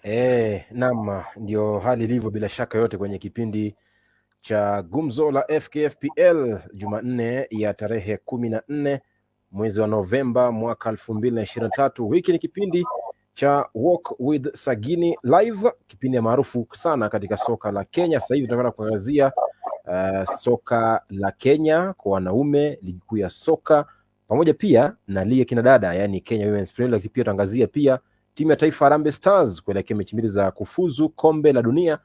Naam, ndio hali ilivyo bila shaka yote kwenye kipindi cha gumzo la FKFPL Jumanne ya tarehe 14 mwezi wa Novemba mwaka 2023. Hiki ni kipindi cha Walk with Sagini Live, kipindi maarufu sana katika soka la Kenya. Sasa hivi tunataka kuangazia soka la Kenya kwa wanaume, ligi kuu ya soka pamoja pia na ligi ya kina dada, yani Kenya Women's Premier League. Pia tuangazia pia timu ya taifa Harambee Stars kuelekea mechi mbili za kufuzu kombe la dunia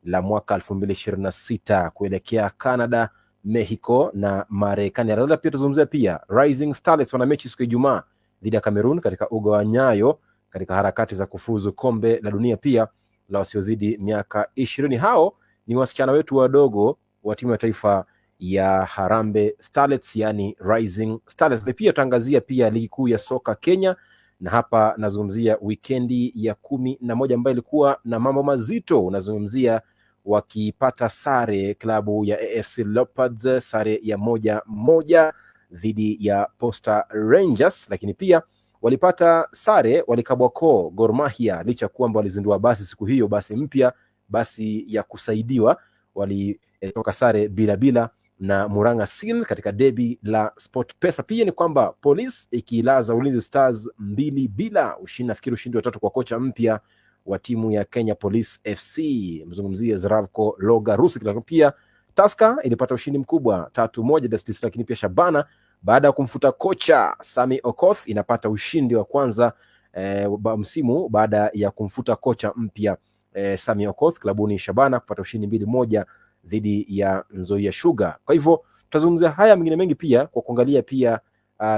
la mwaka 2026 kuelekea Canada, Mexico na Marekani. Labda pia tuzungumzia pia Rising Starlets wana mechi siku ya Ijumaa dhidi ya Cameroon katika uga wa Nyayo katika harakati za kufuzu kombe la dunia pia la wasiozidi miaka 20. Hao ni wasichana wetu wadogo wa timu ya taifa ya Harambee Starlets, yani Rising Starlets. Pia tutaangazia pia ligi kuu ya soka Kenya, na hapa nazungumzia wikendi ya 11 ambayo ilikuwa na mambo mazito. Unazungumzia wakipata sare klabu ya AFC Leopards, sare ya 1-1 dhidi ya Posta Rangers, lakini pia walipata sare, walikabwa koo Gor Mahia, licha kwamba walizindua basi siku hiyo, basi mpya, basi ya kusaidiwa. Walitoka sare bila na Murang'a Seal katika derby la SportPesa. Pia ni kwamba Police ikilaza Ulinzi Stars 2-0, ushindi wa tatu kwa kocha mpya wa timu ya Kenya Police FC, mzungumzie Zdravko Logarusic. Lakini pia Tusker ilipata ushindi mkubwa 3-1 lakini pia Shabana baada ya kumfuta kocha Sami Okoth inapata ushindi wa kwanza msimu baada ya kumfuta kocha mpya Sami Okoth, klabuni Shabana kupata ushindi 2-1 dhidi ya Nzoia Sugar. Kwa hivyo tutazungumzia haya mengine mengi pia kwa kuangalia pia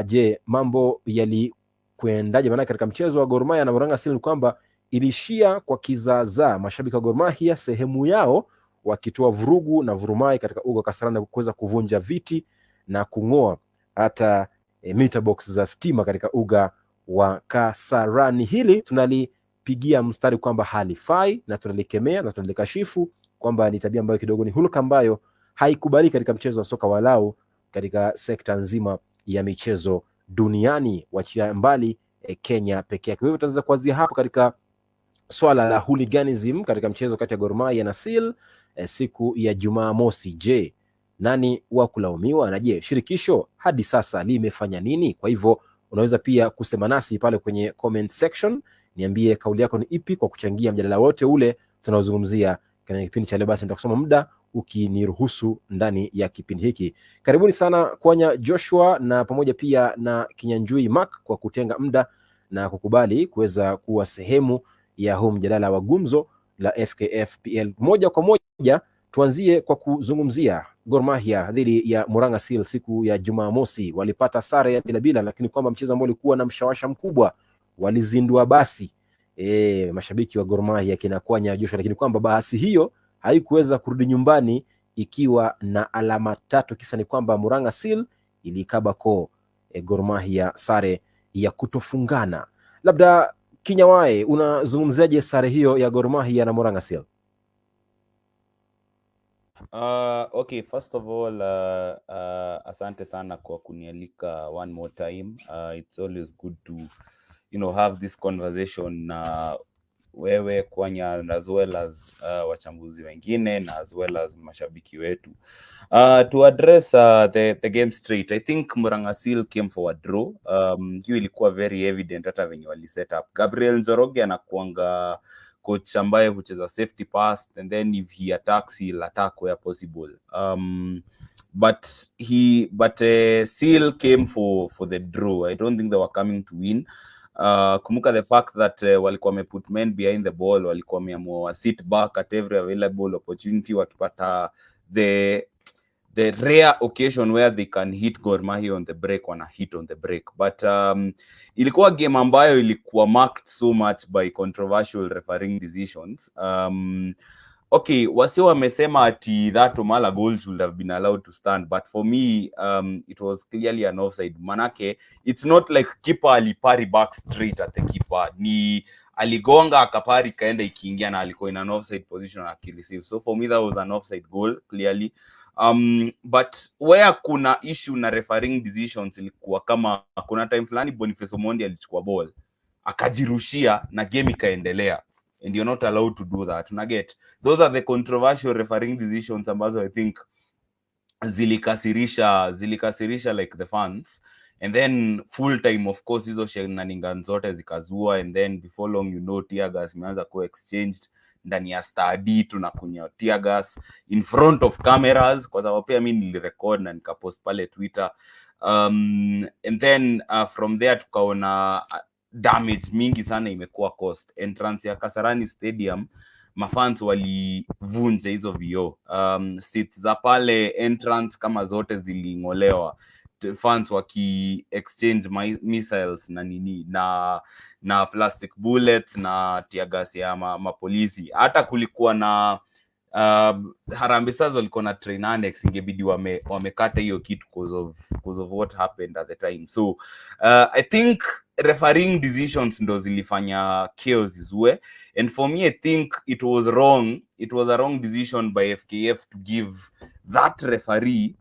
je, mambo yalikwendaje? Maana katika mchezo wa Gor Mahia na Murang'a Seal kwamba ilishia kwa kizaazaa, mashabiki wa Gor Mahia sehemu yao wakitoa vurugu na vurumai katika uga Kasarani kuweza kuvunja viti na kung'oa hata meter box za stima katika uga wa Kasarani. Hili tunalipigia mstari kwamba halifai na tunalikemea na tunalikashifu kwamba ni tabia ambayo kidogo ni hulka ambayo haikubaliki katika mchezo wa soka, walau katika sekta nzima ya michezo duniani, wachia mbali Kenya pekee yake. Kwa hivyo tutaanza kuanzia hapo katika swala la hooliganism katika mchezo kati ya Gor Mahia na Seal siku ya Jumamosi. Je, nani wa kulaumiwa na je, shirikisho hadi sasa limefanya nini? Kwa hivyo unaweza pia kusema nasi pale kwenye comment section, niambie kauli yako ni ipi kwa kuchangia mjadala wote ule tunaozungumzia kwenye kipindi cha leo. Basi nitakusoma muda ukiniruhusu ndani ya kipindi hiki. Karibuni sana Kwanya Joshua na pamoja pia na Kinyanjui Mark kwa kutenga muda na kukubali kuweza kuwa sehemu ya huu mjadala wa gumzo la FKFPL. Moja kwa moja tuanzie kwa kuzungumzia Gor Mahia dhidi ya Murang'a Seal siku ya Jumamosi. Walipata sare ya bila, lakini kwamba mchezo ambao ulikuwa na mshawasha mkubwa, walizindua basi mashabiki wa Gor Mahia kina Kwanya Joshua, lakini kwamba basi hiyo haikuweza kurudi nyumbani ikiwa na alama 3. Kisa ni kwamba Murang'a Seal ilikaba koo Gor Mahia sare ya kutofungana. Labda Kinyawae, unazungumzaje sare hiyo ya Gor Mahia na Murang'a Seal? Okay, first of all, asante sana kwa kunialika one more time. It's always good to have this conversation na wewe Kwanya, as well as wachambuzi wengine na as well as mashabiki wetu to address the game straight. I think Murang'a Seal came for a draw. Hiyo ilikuwa very evident hata venye wali set up. Gabriel Njoroge anakuanga coach ambaye hucheza safety pass, and then if he attacks he'll attack where possible. But Seal came for the draw. I don't think they were coming to win. Kumuka the fact that walikuwa wameput men behind the ball, walikuwa wameamua sit back at every available opportunity, wakipata the rare occasion where they can hit Gor Mahia on the break, wana hit on the break. But ilikuwa game ambayo ilikuwa marked so much by controversial refereeing decisions. Okay, wasio wamesema ati that Omala goal should have been allowed to stand, but for me it was clearly an offside. Manake it's not like keeper alipari back straight at the keeper, ni aligonga akapari kaenda ikiingia na alikuwa in an offside position akireceive. So for me that was an offside goal clearly. But where kuna issue na refereeing decisions ilikuwa kama kuna time fulani Boniface Omondi alichukua ball akajirushia na game ikaendelea. and you're not allowed to do that. Unaget, those are the controversial refereeing decisions ambazo I think zilikasirisha like the fans. And then full time, of course, hizo shenanigans zote zikazua, and then before long, you know, tear gas imeanza kuwa exchanged ndani ya study, tunakunya tear gas in front of cameras, kwa sababu pia mimi nilirecord na nikapost pale Twitter. And then from there tukaona damage mingi sana imekuwa cost. Entrance ya Kasarani Stadium, mafans walivunja hizo vioo. Seats za pale entrance kama zote zilingolewa, fans waki exchange missiles na nini na plastic bullets na tear gas ya mapolisi. Hata kulikuwa na Harambee Stars walikuwa na train annex, ingebidi wamekata hiyo kitu because of what happened at the time. So I think refereeing decisions ndo zilifanya chaos izue, and for me I think it was wrong. It was a wrong decision by FKF to give that referee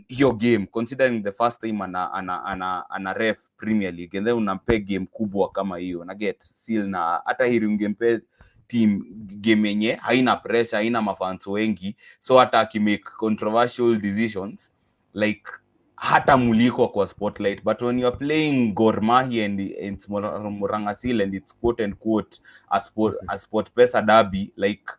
hiyo game, considering the first time ana ref Premier League, and then unampe game kubwa kama hiyo na get seal, na hata hiri ungempe team game yenye haina pressure, haina mafans wengi, so hata akimake controversial decisions like hata muliko kwa spotlight. But when you are playing Gor Mahia and it's Morangasil and it's quote and quote a sport pesa derby, like,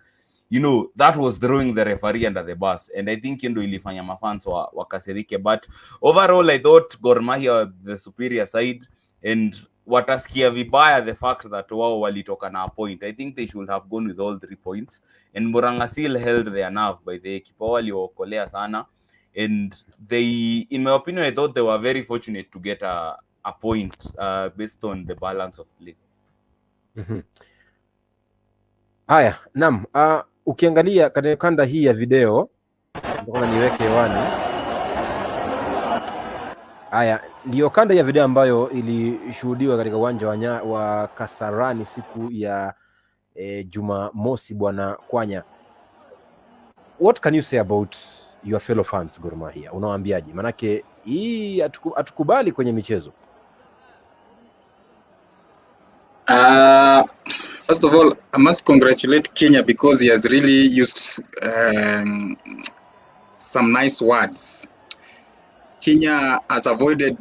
you know, that was throwing the referee under the bus, and I think ndo ilifanya mafans wakasirike. But overall I thought Gor Mahia the superior side, and wataskia vibaya the fact that wao walitoka na a point. I think they should have gone with all 3 points, and Morangasil held their nerve by the keeper waliokolea sana, and they, in my opinion, I thought they were very fortunate to get a point based on the balance of play. Haya, naam, ukiangalia katika kanda hii ya video, nataka niweke hewani. Haya, ndio kanda ya video ambayo ilishuhudiwa katika uwanja wa Kasarani siku ya Jumamosi, bwana Kwanya. What can you say about your fellow fans Gor Mahia? Unawaambiaje? Manake hii atukubali kwenye michezo. First of all, I must congratulate Kenya because he has really used some nice words. Kenya has avoided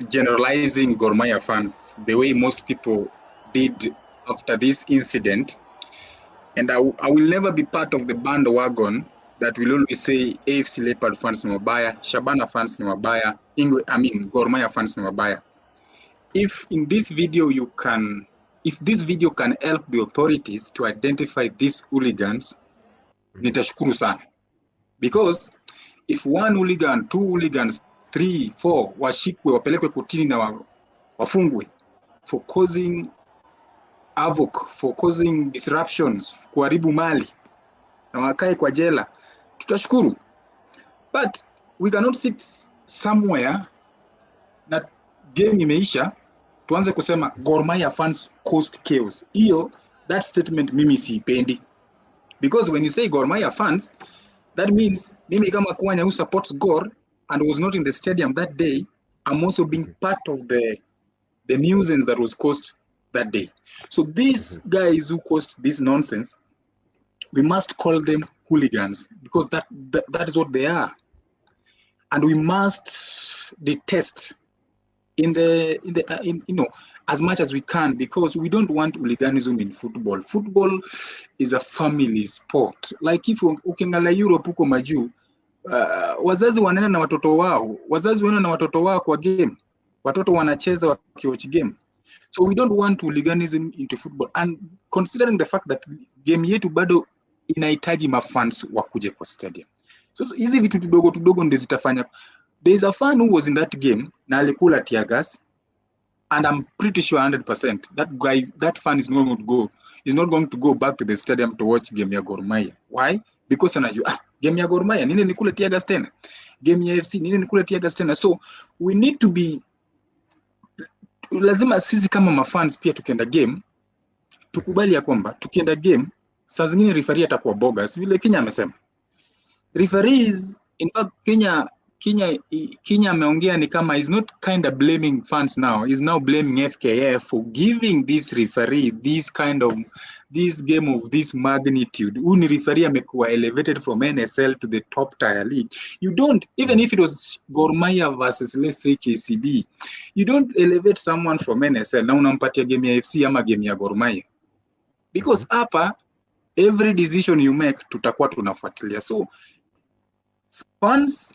generalizing Gor Mahia fans the way most people did after this incident. And I will never be part of the bandwagon that will always say AFC Leopard fans ni mabaya, Shabana fans ni mabaya, Gor Mahia fans ni mabaya. If in this video if this video can help the authorities to identify these hooligans, nitashukuru sana. Because if 1 hooligan, 2 hooligans, 3, 4 washikwe, wapelekwe kotini na wafungwe for causing havoc, for causing disruptions, kuharibu mali, na wakae kwa jela, tutashukuru. But we cannot sit somewhere that game imeisha tuanze kusema Gor Mahia fans caused chaos. That statement mimi siipendi. Because when you say Gor Mahia fans, that means mimi kama Kwanya who supports Gor and was not in the stadium that day, I'm also being part of the nuisance that was caused that day. So these guys who caused this nonsense, we must call them hooligans, because that is what they are. And we must detest in as much as we can, because we don't want hooliganism in football. Football is a family sport. Like if ukiangalia Europe huko majuu, wazazi wanaenda na watoto wao, kwa game. Watoto wanacheza wakiwatch game. So we don't want hooliganism into football. And considering the fact that game yetu bado inahitaji mafans wakuje kwa stadium. So hizi vitu tudogo ndio zitafanya. There is a fan who was in that game na alikula tear gas, and I'm pretty sure 100% that fan is not going to go back to the stadium to watch game ya Gor Mahia. Why? Because anajua game ya Gor Mahia nini nikule tear gas tena, game ya FC nini nikule tear gas tena. So we need to be, lazima sisi kama mafans pia tukienda game tukubali ya kwamba tukienda game saa zingine referee atakuwa bogus, vile Kenya amesema. Referees, in fact, Kenya Kinya ameongea ni kama is not kind of blaming fans now. He's now blaming FKF for giving this referee this game of this magnitude. Uni referee amekuwa elevated from NSL to the top tier league. You don't, even if it was Gor Mahia versus let's say KCB, you don't elevate someone from NSL na unampatia game ya FC ama game ya Gor Mahia. Because hapa every decision you make tutakuwa tunafuatilia. So fans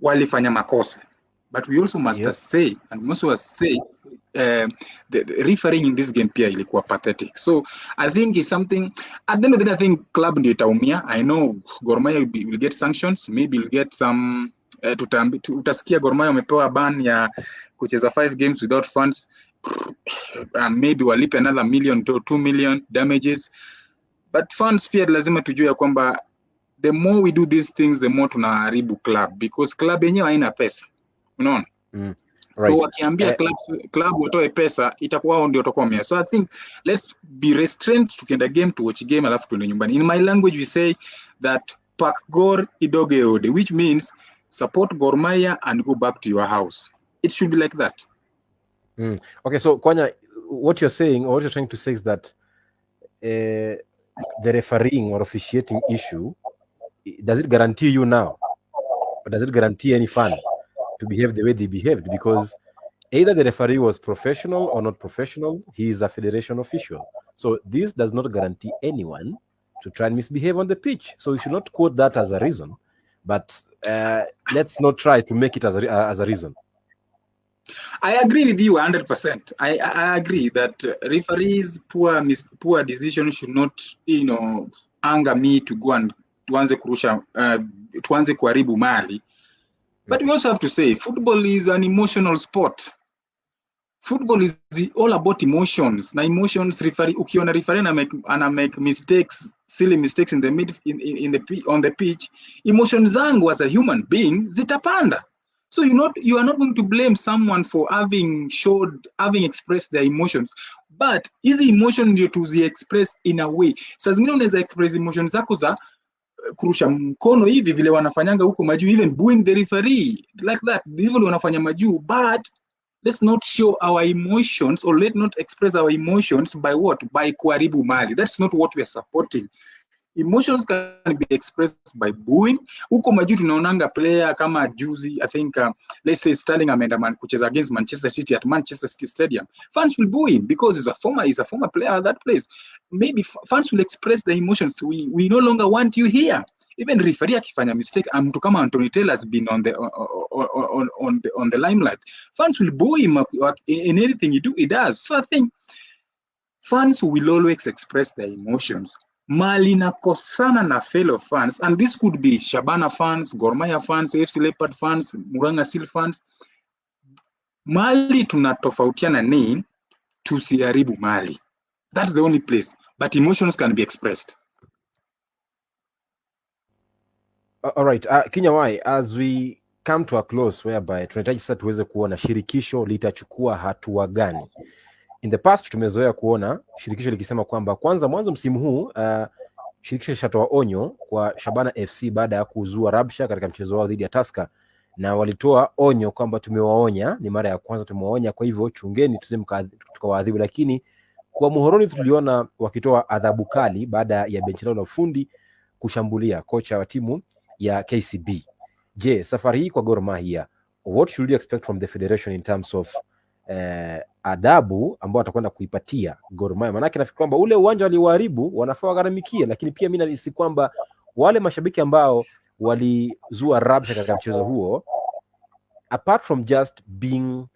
walifanya makosa, but we also must say and we also say the refereeing in this game pia ilikuwa pathetic. So I think it's something at the end of the day, I think club ndio itaumia. I know Gor Mahia will get sanctions, maybe will get some utasikia Gor Mahia wamepewa ban ya kucheza 5 games without funds, maybe walipe another $1 million to $2 million damages, but fans pia lazima tujue kwamba the more we do these things, the more tunaharibu club, because club yenyewe haina pesa, unaona. Right. So wakiambia club watoe pesa, itakuwa wao ndio watakuwa mea. So I think let's be restrained tukienda game to watch game alafu tuende nyumbani. In my language we say that pak Gor idoge ode, which means support Gor Mahia and go back to your house. It should be like that. Okay, so Kwanya, what you're saying or what you're trying to say is that the refereeing or officiating issue, does it guarantee you now, or does it guarantee any fan to behave the way they behaved? Because either the referee was professional or not professional, he is a federation official. So this does not guarantee anyone to try and misbehave on the pitch. So you should not quote that as a reason, but let's not try to make it as a reason. I agree with you 100%. I agree that referees' poor decision should not, anger me to go and tuanze kuharibu mali. But we also have to say football is an emotional sport. Football is all about emotions. Na emotions, ukiona referee ana make mistakes, silly mistakes on the pitch, emotions zangu as a human being zitapanda. So you are not going to blame someone for having expressed their emotions, but hizi emotion ndio tuzi express in a way. Saa zingine unaweza express emotions zako za kurusha mkono hivi vile wanafanyanga huko majuu, even booing the referee like that, hivyo ndio wanafanya majuu. But let's not show our emotions, or let's not express our emotions by what? By kuharibu mali. That's not what we are supporting. Emotions can be expressed by booing. Huko majuu tunaonanga player kama juzi, I think let's say Sterling ameenda kucheza against Manchester City at Manchester City Stadium. Fans will boo him because he's a former player at that place. Maybe fans will express their emotions. We no longer want you here. Even referee akifanya mistake, mtu kama Anthony Taylor has been on the limelight. Fans will boo him in anything he does. So I think fans will always express their emotions. Mali nakosana na fellow fans, and this could be Shabana fans, Gor Mahia fans, AFC Leopard fans, Muranga Seal fans. Mali tunatofautiana ni tusiharibu mali. That's the only place, but emotions can be expressed. All right, Kinyanjui, as we come to a close whereby tunahitaji sasa tuweze kuona shirikisho litachukua hatua gani. In the past tumezoea kuona shirikisho likisema kwamba kwanza mwanzo msimu huu shirikisho lishatoa onyo kwa Shabana FC baada ya kuzua rabsha katika mchezo wao dhidi ya Tusker, na walitoa onyo kwamba tumewaonya, ni mara ya kwanza tumewaonya, kwa hivyo chungeni tuseme tukawaadhibu. Lakini kwa Muhoroni tuliona wakitoa adhabu kali baada ya benchi lao la ufundi kushambulia kocha wa timu ya KCB. Je, safari hii kwa Gor Mahia, what should you expect from the federation in terms of adabu ambao watakwenda kuipatia Gor Mahia? Maanake nafikiri kwamba ule uwanja walioharibu wanafaa wagharamikie, lakini pia mimi nahisi kwamba wale mashabiki ambao walizua rabsha katika mchezo huo, apart from just being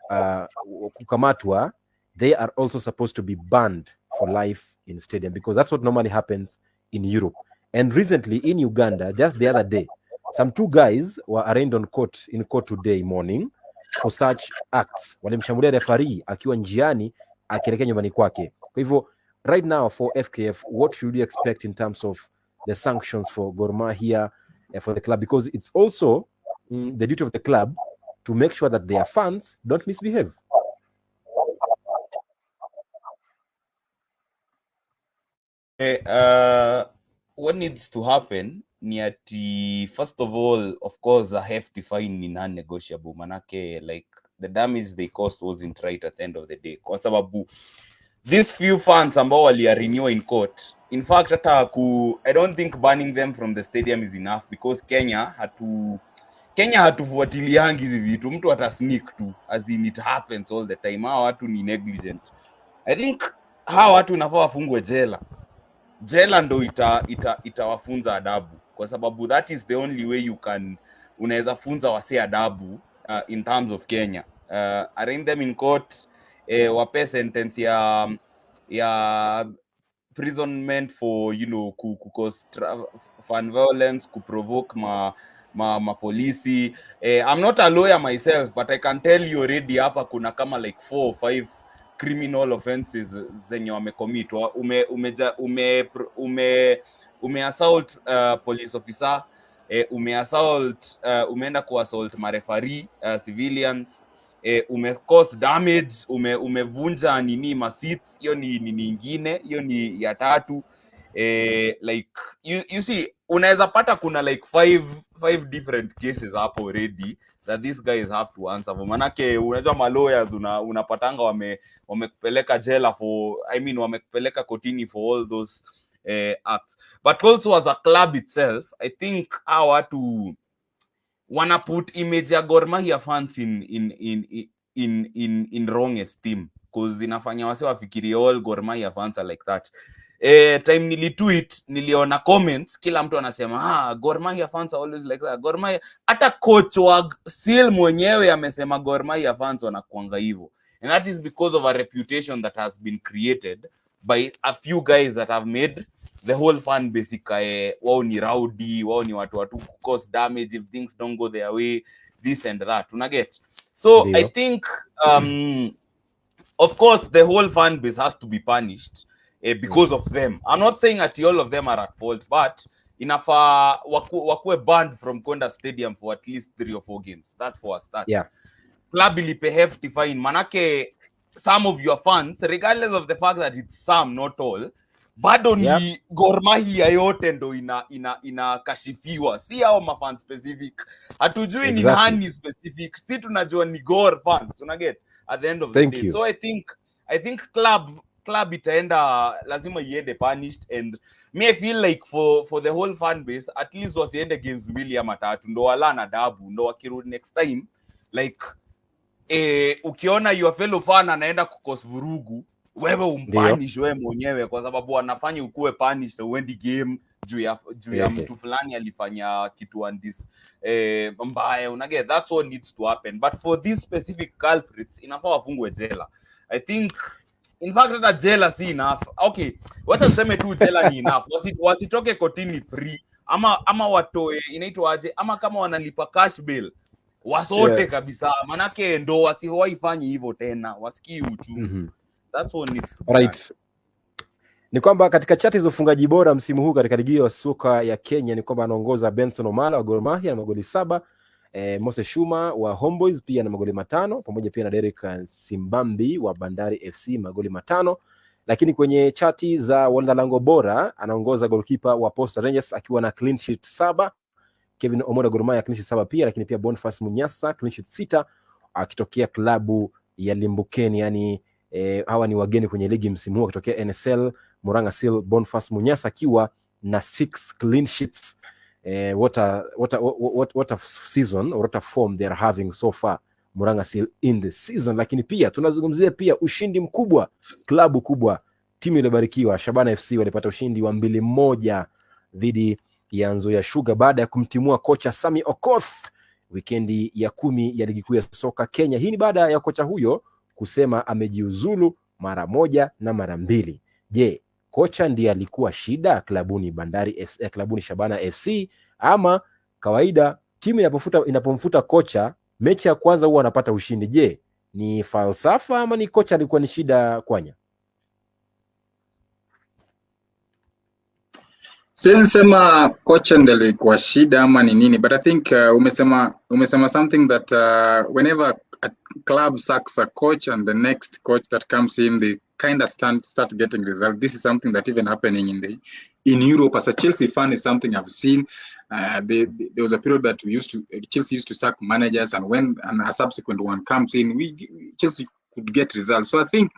kukamatwa, they are also supposed to be banned for life in stadium, because that's what normally happens in Europe. And recently in Uganda, just the other day, some 2 guys were arraigned in court today morning for such acts. Walimshambulia referee akiwa njiani akielekea nyumbani kwake. Kwa hivyo right now for FKF, what should you expect in terms of the sanctions for Gor Mahia, for the club? Because it's also the duty of the club to make sure that their fans don't misbehave. What needs to happen ni ati first of all, of course, a hefty fine ni non-negotiable. Manake, like, the damage they caused wasn't right at the end of the day. Kwa sababu these few fans ambao walirenew in court, in fact hata I don't think banning them from the stadium is enough, because Kenya hatufuatiliangi hizi vitu, mtu ata sneak tu, as in it happens all the time. Hao watu ni negligent. I think hao watu inafaa wafungwe jela ndo itawafunza adabu, kwa sababu that is the only way unaweza funza wase adabu in terms of Kenya. Arraign them in court, wape sentence ya imprisonment for, you know, cause fan violence, kuprovoke ma polisi. I'm not a lawyer myself, but I can tell you already hapa kuna kama like 4 or 5 criminal offenses zenye wamecommit. Ume assault police officer, umeenda kuassault mareferee, civilians, ume cause damage, umevunja nini ma seats, hiyo ni nyingine, hiyo ni ya 3. Like you see, unaweza pata kuna like 5 different cases hapo already that these guys have to answer for. Manake unajua ma lawyers unapatanga wamekupeleka jela for, I mean wamekupeleka kotini for all those acts. But also as a club itself, I think our watu wanna put image ya Gor Mahia fans in wrong esteem, because inafanya wase wafikiri all Gor Mahia fans are like that. Time nilitweet, niliona comments, kila mtu anasema Gor Mahia fans are always like that. Gor Mahia, hata coach wa Seal mwenyewe amesema Gor Mahia fans wanakuanga hivyo. And that is because of a reputation that has been created by a few guys that have made the whole fan basic wao ni rowdy, wao ni watu cause damage if things don't go their way, this and that, unaget. So I think of course the whole fan base has to be punished because of them. I'm not saying that all of them are at fault, but inafaa wakuwe banned from Konda Stadium for at least 3 or 4 games. That's for a start. Yeah. Club ilipay hefty fine, manake some of your fans, regardless of the fact that it's some, not all, bado ni Gor Mahia yote ndo inakashifiwa, si hao mafan specific. Hatujui ni nani specific, si tunajua ni Gor fans, unaget, at the end of the day. So I think club itaenda, lazima iende punished, and me feel like for the whole fan base, at least wasiende games 2 ama 3 ndo walana adabu, ndo wakirudi next time, like ukiona your fellow fan anaenda kukos vurugu, wewe umpanish wewe mwenyewe, kwa sababu anafanya ukuwe punished uendi game juu ya mtu fulani alifanya kitu andis mbaya, unaget. That's what needs to happen. But for these specific culprits, inafaa wafungwe jela. I think in fact hata jela si enough. Okay, wacha tuseme tu jela ni enough. Wasitoke kotini free, ama watoe inaitwa aje, ama kama wanalipa cash bail wasote kabisa, manake ndo wasiwaifanye hivyo tena, wasikii uchu. That's what needs to be right. Ni kwamba katika chati za ufungaji bora msimu huu katika ligi ya soka ya Kenya ni kwamba anaongoza Benson Omala wa Gor Mahia na magoli 7, Moses Shuma wa Homeboys pia na magoli 5, pamoja pia na Derek Simbambi wa Bandari FC magoli 5. Lakini kwenye chati za walinda lango bora anaongoza goalkeeper wa Posta Rangers akiwa na clean sheet 7, Kevin Omoda Gor Mahia clean sheet 7 pia, lakini pia Boniface Munyasa clean sheet 6 akitokea klabu ya Limbukeni. Yani hawa ni wageni kwenye ligi msimu huu kutokea NSL. Murang'a Seal, Boniface Munyasa akiwa na 6 clean sheets. What a season, what a form they are having so far, Murang'a Seal in the season. Lakini pia tunazungumzia pia ushindi mkubwa, klabu kubwa, timu iliyobarikiwa Shabana FC walipata ushindi wa 2-1 dhidi ya Nzoia Sugar baada ya kumtimua kocha Sami Okoth wikendi ya 10 ya ligi kuu ya soka Kenya. Hii ni baada ya kocha huyo kusema amejiuzulu mara 1 na mara 2. Je, kocha ndiye alikuwa shida klabuni Bandari FC, klabuni Shabana FC, ama kawaida timu inapomfuta kocha mechi ya kwanza huwa anapata ushindi? Je, ni falsafa ama ni kocha alikuwa ni shida Kwanya? Siwezi sema kocha ndiye alikuwa shida ama ni nini, but I think umesema something that whenever a club sacks a coach and the next coach that comes in, they kind of start getting results. This is something that even happening in Europe. As a Chelsea fan, is something I've seen. There was a period that Chelsea used to sack managers, and when a subsequent one comes in, Chelsea could get results. So I think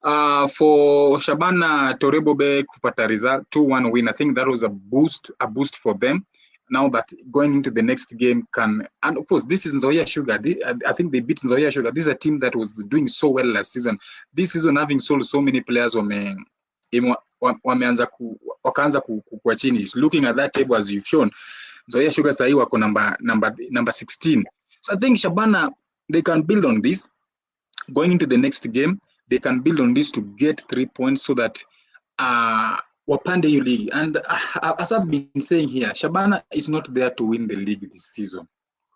for Shabana Torebobe kupata result 2-1 win, I think that was a boost for them. Now that going into the next game and of course this is Nzoia Sugar. I think they beat Nzoia Sugar. This is a team that was doing so well last season. This season, having sold so many players, wakaanza kuwa chini. Looking at that table as you've shown, Nzoia Sugar sahi wako number 16. So I think Shabana, they can build on this. Going into the next game, they can build on this to get 3 points so that wapande hiyo league. And as I've been saying here, Shabana is not there to win the league this season.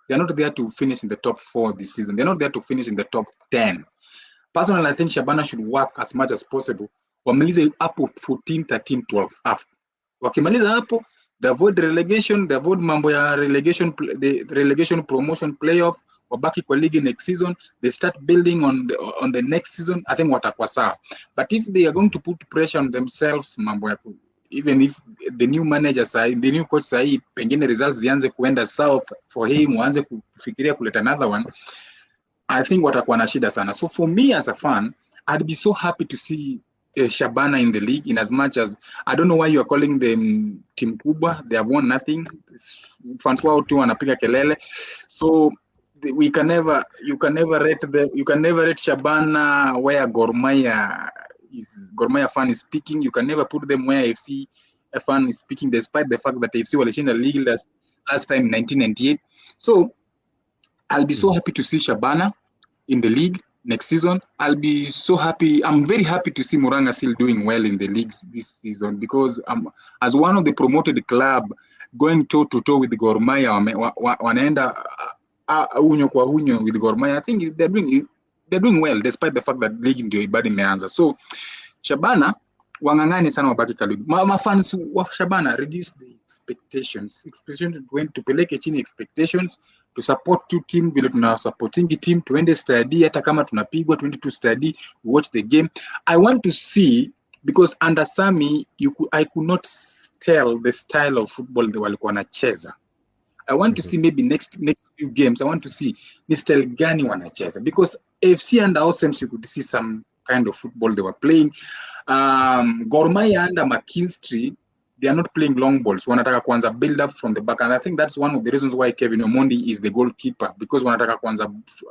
They're not there to finish in the top 4 this season. They're not there to finish in the top 10. Personally, I think Shabana should work as much as possible. Wamalize hapo 14, 13, 12. Wakimaliza hapo, they avoid relegation, they avoid mambo ya the relegation promotion playoff, wabaki kwa league next season, they start building on the next season. I think watakuwa sawa. But if they are going to put pressure on themselves, mambo ya even if the new manager the new coach sahi pengine results zianze kuenda south for him, waanze kufikiria kuleta another one, I think watakuwa na shida sana. So for me as a fan, I'd be so happy to see Shabana in the league, in as much as I don't know why you are calling them team kubwa. They have won nothing. Fans wao tu wanapiga kelele. So you can never rate Shabana where Gor Mahia fan is speaking. You can never put them where AFC fan is speaking, despite the fact that AFC walishinda league last time in 1998. So I'll be so happy to see Shabana in the league next season. I'll be so happy. I'm very happy to see Muranga still doing well in the leagues this season, because as one of the promoted club going toe to toe with the Gor Mahia, wanaenda unyo kwa unyo with Gor Mahia. I think they're doing well despite the fact that league ndio ibadi imeanza. So Shabana wangangane sana wabaki kwa league. Mafans wa Shabana reduce the expectations tupeleke chini expectations, to support two team vile tuna supporting team, tuende study, hata kama tunapigwa tuende to study, watch the game. I want to see, because under Sami I could not tell the style of football they walikuwa wanacheza. I want to see maybe next few games, I want to see ni style gani wanacheza, because AFC under Osems you could see some kind of football they were playing. Gor Mahia under McKinstry, they are not playing long balls. Wanataka kwanza build up from the back, and I think that's one of the reasons why Kevin Omondi is the goalkeeper, because wanataka kwanza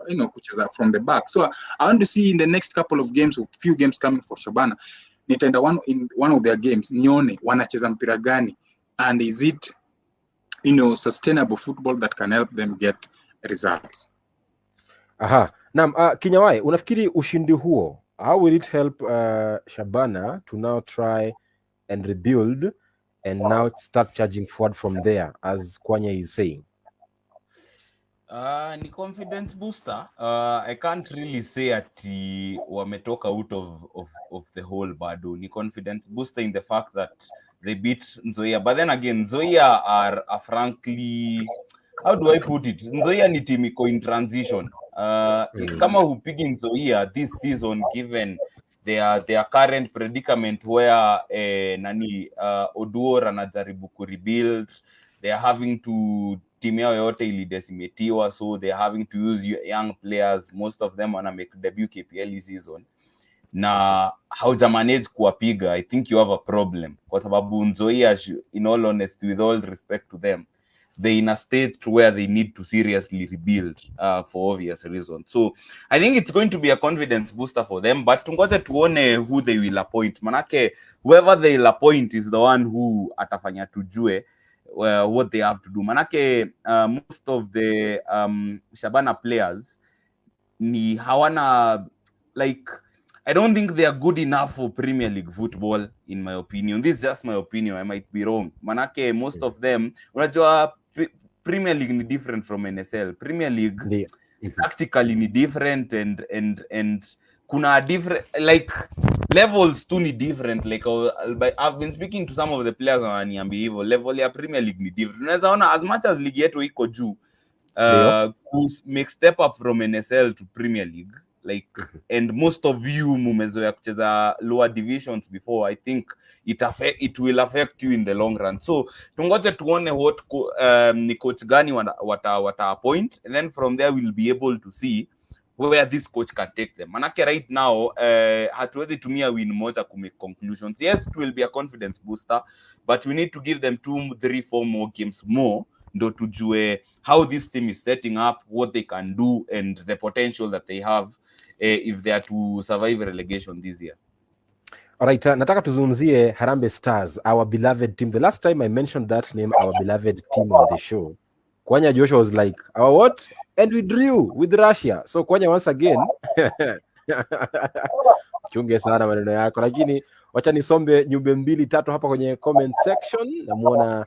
kucheza from the back. So I want to see in the next couple of games, or few games coming for Shabana, nitaenda one of their games nione wanacheza mpira gani, and is it sustainable football that can help them get results. Naam, Kinyawai, unafikiri ushindi huo, how will it help Shabana to now try and rebuild and now start charging forward from there, as Kwanya is saying? Ni confidence booster. I can't really say ati wametoka out of the whole bado. Ni confidence booster in the fact that they beat Nzoia. But then again, Nzoia are frankly, how do I put it? Nzoia ni team iko in transition. Kama hupigi Nzoia this season, given their current predicament where Oduor anajaribu kurebuild, they are having to team yao yote ilidecimatiwa, so they are having to use young players. Most of them wana make debut KPL season. Na hauja manage kuwapiga, I think you have a problem, kwa sababu Nzoia, in all honesty, with all respect to them, they're in a state where they need to seriously rebuild for obvious reasons. So I think it's going to be a confidence booster for them, but tungoje tuone who they will appoint. Manake whoever they will appoint is the one who atafanya tujue what they have to do. Manake most of the Shabana players ni hawana, like, I don't think they are good enough for Premier League football, in my opinion. This is just my opinion. I might be wrong. Manake most of them, unajua Premier League ni different from NSL. Premier League tactically ni different, and kuna different, like, levels tu ni different. Like I've been speaking to some of the players wananiambia hivyo, level ya Premier League ni different. Unaweza ona as much as league yetu iko juu, make step up from NSL to Premier League like and most of you mumezoea kucheza lower divisions before. I think it will affect you in the long run. So tungoje tuone what ni coach gani wata appoint, and then from there we'll be able to see where this coach can take them. Manake right now hatuwezi tumia win moja to make conclusions. Yes, it will be a confidence booster, but we need to give them 2, 3, 4 more games more ndo tujue how this team is setting up, what they can do, and the potential that they have if they are to survive relegation this year. Alright, nataka tuzungumzie Harambee Stars, our beloved team. The last time I mentioned that name, our beloved team on the show, Kwanya Joshua was like, our what? And we drew with Russia. So Kwanya, once again, chunge sana maneno yako, lakini wacha nisombe nyumbe 2-3 hapa kwenye comment section. Namuona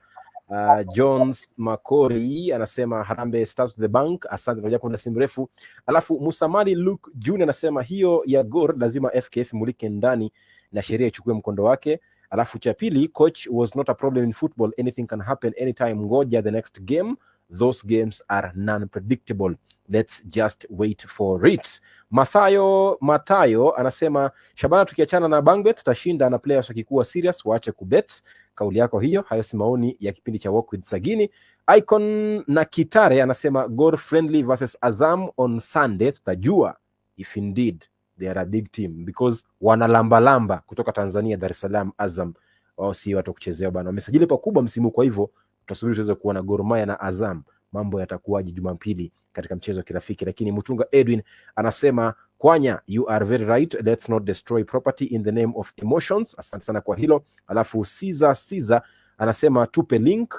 Jones Makori anasema Harambee Stars to the bank, asante kwa kuna simu refu. Alafu Musamali Luke Junior anasema hiyo ya Gor lazima FKF mulike ndani na sheria ichukue mkondo wake. Alafu cha pili, coach was not a problem in football, anything can happen anytime, ngoja the next game, those games are non-predictable, let's just wait for it. Matayo anasema Shabana, tukiachana na Bangbet tutashinda na players wakikuwa serious waache kubet. Kauli yako hiyo, hayo si maoni ya kipindi cha Walk with Sagini. Icon na Kitare anasema Gor friendly versus Azam on Sunday, tutajua if indeed they are a big team, because wanalamba kutoka Tanzania, Dar es Salaam. Azam wao si watu kuchezea bana, wamesajili pakubwa msimu, kwa hivyo tutasubiri tuweze kuona Gor Mahia na Azam mambo yatakuwaje Jumapili katika mchezo wa kirafiki. Lakini Mutunga Edwin anasema Kwanya, you are very right, let's not destroy property in the name of emotions. Asante sana kwa hilo. Alafu Caesar anasema tupe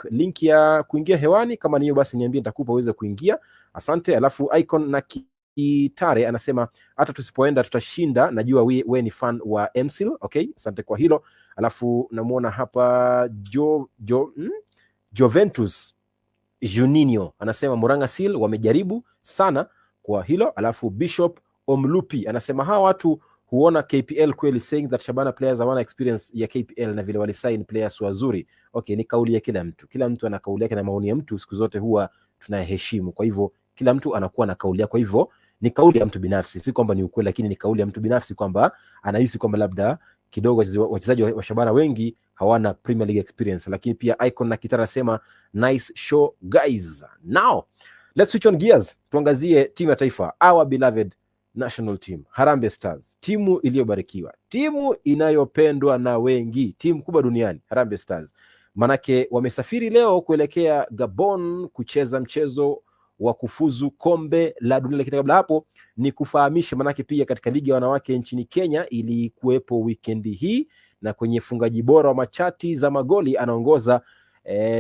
link ya kuingia hewani, kama niyo basi niambie nitakupa uweze kuingia. Asante. Alafu Icon na Kitare anasema hata tusipoenda tutashinda, najua we ni fan wa MSIL. Okay, asante kwa hilo. Alafu namuona hapa Juventus Juninho anasema Muranga Seal wamejaribu sana kwa hilo. Alafu Bishop Omlupi anasema hawa watu huona KPL kweli, saying that Shabana players hawana experience ya KPL na vile walisign players wazuri. Okay, ni kauli ya kila mtu ana kauli yake, na maoni ya mtu siku zote huwa tunaheshimu. Kwa hivyo kila mtu anakuwa na kauli yake, kwa hivyo ni kauli ya mtu binafsi, si kwamba ni ukweli, lakini ni kauli ya mtu binafsi kwamba anahisi kwamba labda kidogo wachezaji wa Shabana wengi hawana Premier League experience. Lakini pia Icon na Kitara sema nice show guys. Now let's switch on gears, tuangazie timu ya taifa, our beloved national team, Harambee Stars, timu iliyobarikiwa, timu inayopendwa na wengi, timu kubwa duniani, Harambee Stars. Manake wamesafiri leo kuelekea Gabon kucheza mchezo wa kufuzu kombe la dunia. Lakini kabla hapo ni kufahamisha, manake pia katika ligi ya wanawake nchini Kenya ili kuwepo weekend hii, na kwenye fungaji bora wa machati za magoli anaongoza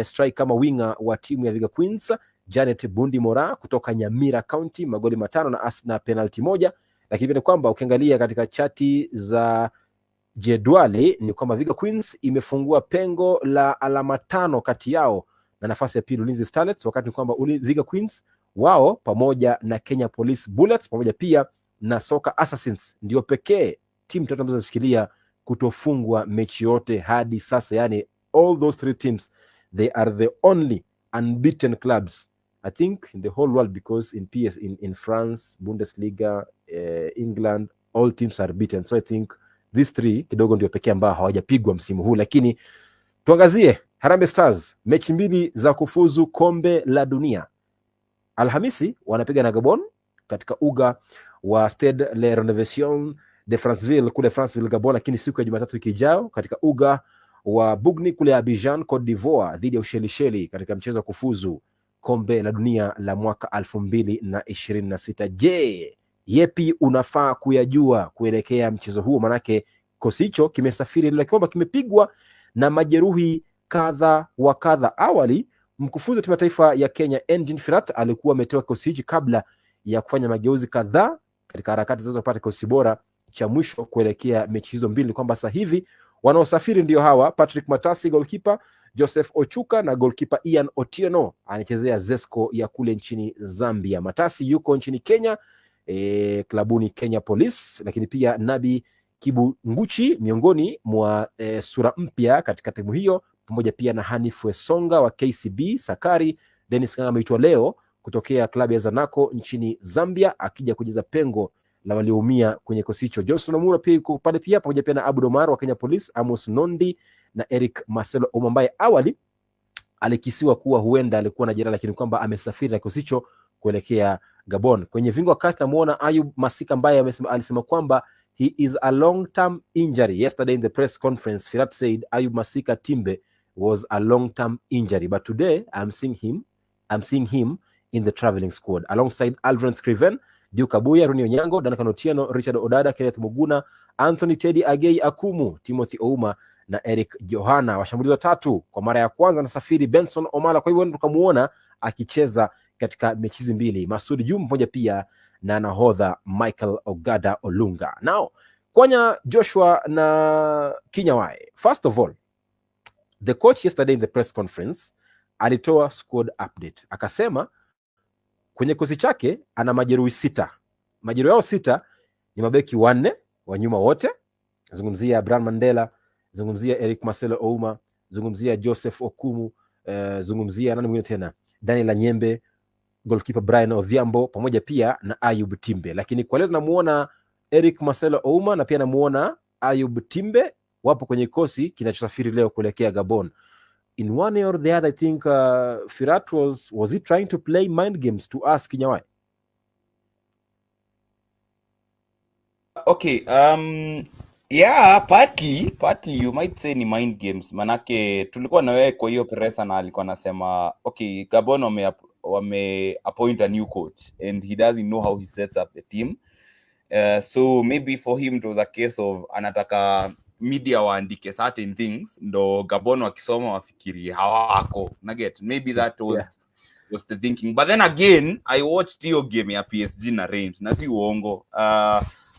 strike kama winger wa timu ya Viga Queens, Janet Bundi Mora kutoka Nyamira County, magoli 5 na penalty 1. Lakini pia kwamba ukiangalia katika chati za jedwali ni kwamba Viga Queens imefungua pengo la alama 5 kati yao na nafasi ya pili Ulinzi Starlets, wakati kwamba Viga Queens wao pamoja na Kenya Police Bullets pamoja pia na Soka Assassins ndio pekee timu tatu ambazo zinashikilia kutofungwa mechi yote hadi sasa. Yani all those 3 teams, they are the only unbeaten clubs I think in the whole world, because in France, Bundesliga, England, all teams are beaten. So I think these 3 kidogo ndio pekee ambao hawajapigwa msimu huu. Lakini tuangazie Harambee Stars, mechi 2 za kufuzu kombe la dunia. Alhamisi wanapiga na Gabon katika uga wa Stade Le Renovation de Franceville kule Franceville Gabon, lakini siku ya Jumatatu wiki ijayo katika uga wa Bugni kule Abidjan Cote d'Ivoire dhidi ya Ushelisheli katika mchezo wa kufuzu kombe la dunia la mwaka 2026. Je, yepi unafaa kuyajua kuelekea mchezo huo? Manake kosi hicho kimesafiri ile kwamba kimepigwa na majeruhi kadha wa kadha. Awali mkufunzi wa timu ya taifa ya Kenya Engin Firat alikuwa ametoa kosi hichi kabla ya kufanya mageuzi kadhaa katika harakati za kupata kosi bora cha mwisho kuelekea mechi hizo 2. Kwamba sasa hivi wanaosafiri ndio hawa: Patrick Matasi goalkeeper, Joseph Ochuka na goalkeeper Ian Otieno anachezea Zesco ya kule nchini Zambia. Matasi yuko nchini Kenya klabuni Kenya Police, lakini pia Nabi Kibunguchi miongoni mwa sura mpya katika timu hiyo, pamoja pia na Hanifu Songa wa KCB Sakari. Dennis Kanga ameitwa leo kutokea klabu ya Zanaco nchini Zambia akija kujaza pengo la walioumia kwenye kikosi hicho. Johnson Omura pia yuko pale pia, pamoja pia na Abud Omar wa Kenya Police, Amos Nondi na Eric Marcelo Ouma ambaye awali alikisiwa kuwa huenda alikuwa na jeraha, lakini kwamba amesafiri na kikosi hicho kuelekea Gabon. Kwenye vingo kati namuona Ayub Masika ambaye alisema kwamba he is a long term injury. Yesterday in the press conference, Firat said Ayub Masika Timbe was a long term injury, but today I'm seeing him in the traveling squad alongside Alvin Scriven, Duke Abuya, Runi Onyango, Duncan Otieno, Richard Odada, Kenneth Muguna, Anthony Teddy Agei Akumu, Timothy Ouma na Eric Johana. Washambulizi watatu kwa mara ya kwanza nasafiri Benson Omala, kwa hivyo tukamuona akicheza katika mechi hizi mbili. Masudi Juma mmoja pia na nahodha Michael Ogada Olunga. Now, Kwanya, Joshua na Kinyanjui. First of all, the coach yesterday in the press conference alitoa squad update. Akasema kwenye kikosi chake ana majeruhi 6. Majeruhi yao 6 ni mabeki 4 wa nyuma wote. Zungumzia Brian Mandela, zungumzia Eric Marcelo Ouma, zungumzia Joseph Okumu, zungumzia nani mwingine tena, Daniel Anyembe, goalkeeper Brian Odhiambo pamoja pia na Ayub Timbe. Lakini kwa leo tunamuona Eric Marcelo Ouma na pia namuona Ayub Timbe wapo kwenye kikosi kinachosafiri leo kuelekea Gabon. In one way or the other, I think Firat was he trying to play mind games to ask Kinyanjui? Okay, yeah, partly you might say ni mind games, manake tulikuwa na wewe kwa hiyo presa na alikuwa anasema okay, Gabon wame appoint a new coach and he doesn't know how he sets up the team. So maybe for him it was a case of anataka media waandike certain things ndo Gabon wakisoma wafikiri hawako. Naget, maybe that was the thinking. But then again, I watched hiyo game ya PSG na Reims na si uongo.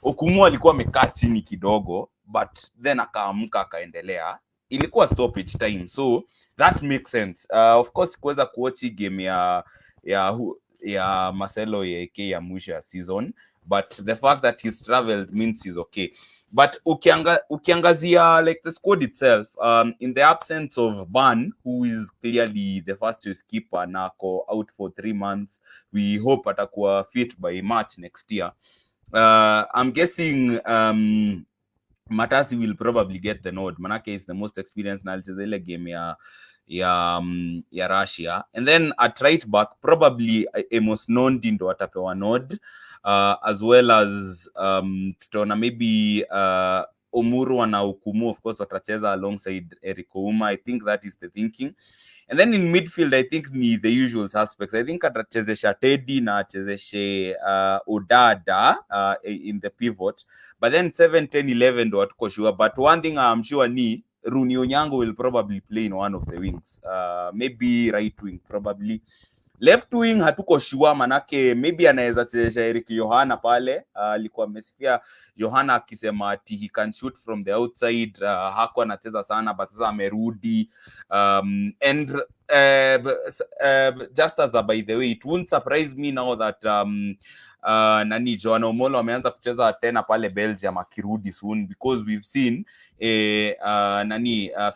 Okumu alikuwa amekaa chini kidogo, but then akaamka akaendelea. Ilikuwa stoppage time, so that makes sense. Of course kuweza kuwatch game ya Marcelo ya mwisho ya season, but the fact that he's traveled means he's okay. But ukiangazia like the squad itself, in the absence of Ban, who is clearly the first choice keeper, nako out for 3 months, we hope atakuwa fit by March next year. I'm guessing Matasi will probably get the nod. Manake is the most experienced na alicheza ile game ya Russia. And then at right back probably Amos Nondi ndo atapewa nod, as well as tutaona maybe Omuru na Okumu of course watacheza alongside Eric Ouma. I think that is the thinking. And then in midfield, I think ni the usual suspects. I think atachezesha Teddy na achezeshe Odada in the pivot. But then 7, 10, 11 ndo hatuko sure. But one thing I'm sure ni Runi Onyango will probably play in one of the wings. Maybe right wing, probably. Left wing hatuko sure, manake maybe anaweza chezesha Eric Johana pale. Alikuwa amesifia Johana akisema ati he can shoot from the outside. Hakuwa anacheza sana, but sasa amerudi. And just as a by the way, it won't surprise me now that Joan Omolo ameanza kucheza tena pale Belgium akirudi soon, because we've seen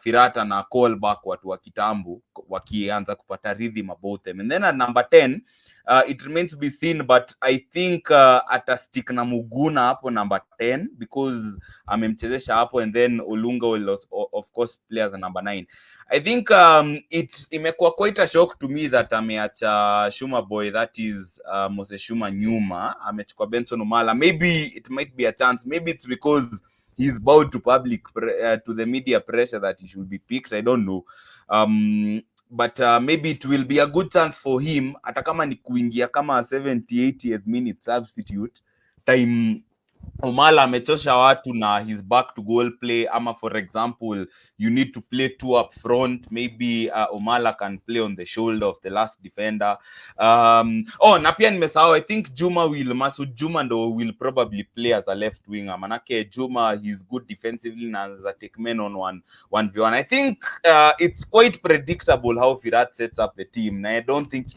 Firata na Callback watu wa kitambo wakianza kupata rhythm about them. And then at number 10, it remains to be seen, but I think atastick na Muguna hapo number 10 because amemchezesha hapo, and then Olunga will of course play as a number 9. I think it imekuwa quite a shock to me that ameacha Shuma boy, that is Moses Shuma nyuma, amechukua Benson Omala. Maybe it might be a chance, maybe it's because he's bowed to to the media pressure that he should be picked. I don't know. But maybe it will be a good chance for him, hata kama ni kuingia kama 70-80th minute substitute time. Omala amechosha watu na his back to goal play, ama for example you need to play 2 up front, maybe Omala can play on the shoulder of the last defender. Na pia nimesahau, I think Masud Juma ndo will probably play as a left winger, manake Juma he's good defensively na as a take men on 1v1. I think it's quite predictable how Firat sets up the team, and I don't think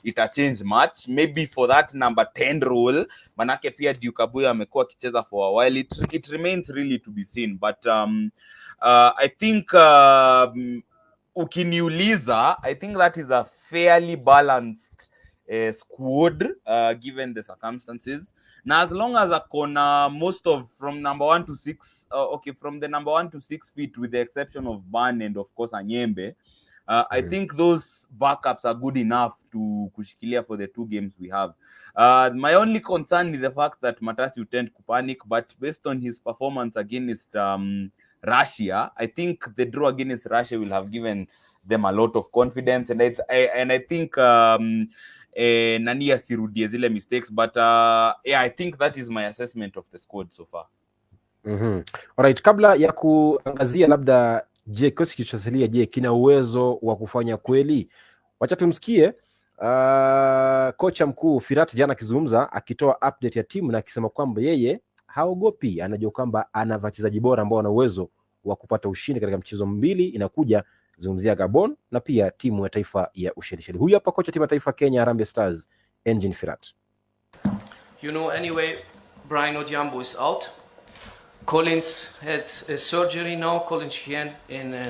ita change much, maybe for that number 10 role, manake pia Duke Abuya amekuwa kicheza for a while. It remains really to be seen, but I think ukiniuliza, I think that is a fairly balanced squad given the circumstances. Now, as long as akona most of from number 1 to 6, from the number 1 to 6 feet, with the exception of Ban and of course Anyembe, I think those backups are good enough to kushikilia for the 2 games we have. My only concern is the fact that Matasiu tend to panic, but based on his performance against Russia, I think the draw against Russia will have given them a lot of confidence, and I think nani asirudie zile mistakes, but I think that is my assessment of the squad so far. Alright, kabla ya kuangazia labda je kikosi kilichosalia kina uwezo wa kufanya kweli, wacha tumsikie kocha mkuu Firat jana akizungumza, akitoa update ya timu na akisema kwamba yeye haogopi, anajua kwamba ana wachezaji bora ambao wana uwezo wa kupata ushindi katika mchezo mbili inakuja, zungumzia Gabon na pia timu ya taifa ya Ushelisheli. Huyu hapa kocha timu ya taifa Kenya Harambee Stars, Engin Firat. Anyway, Brian Odhiambo is out. Collins had a surgery now, Collins Chien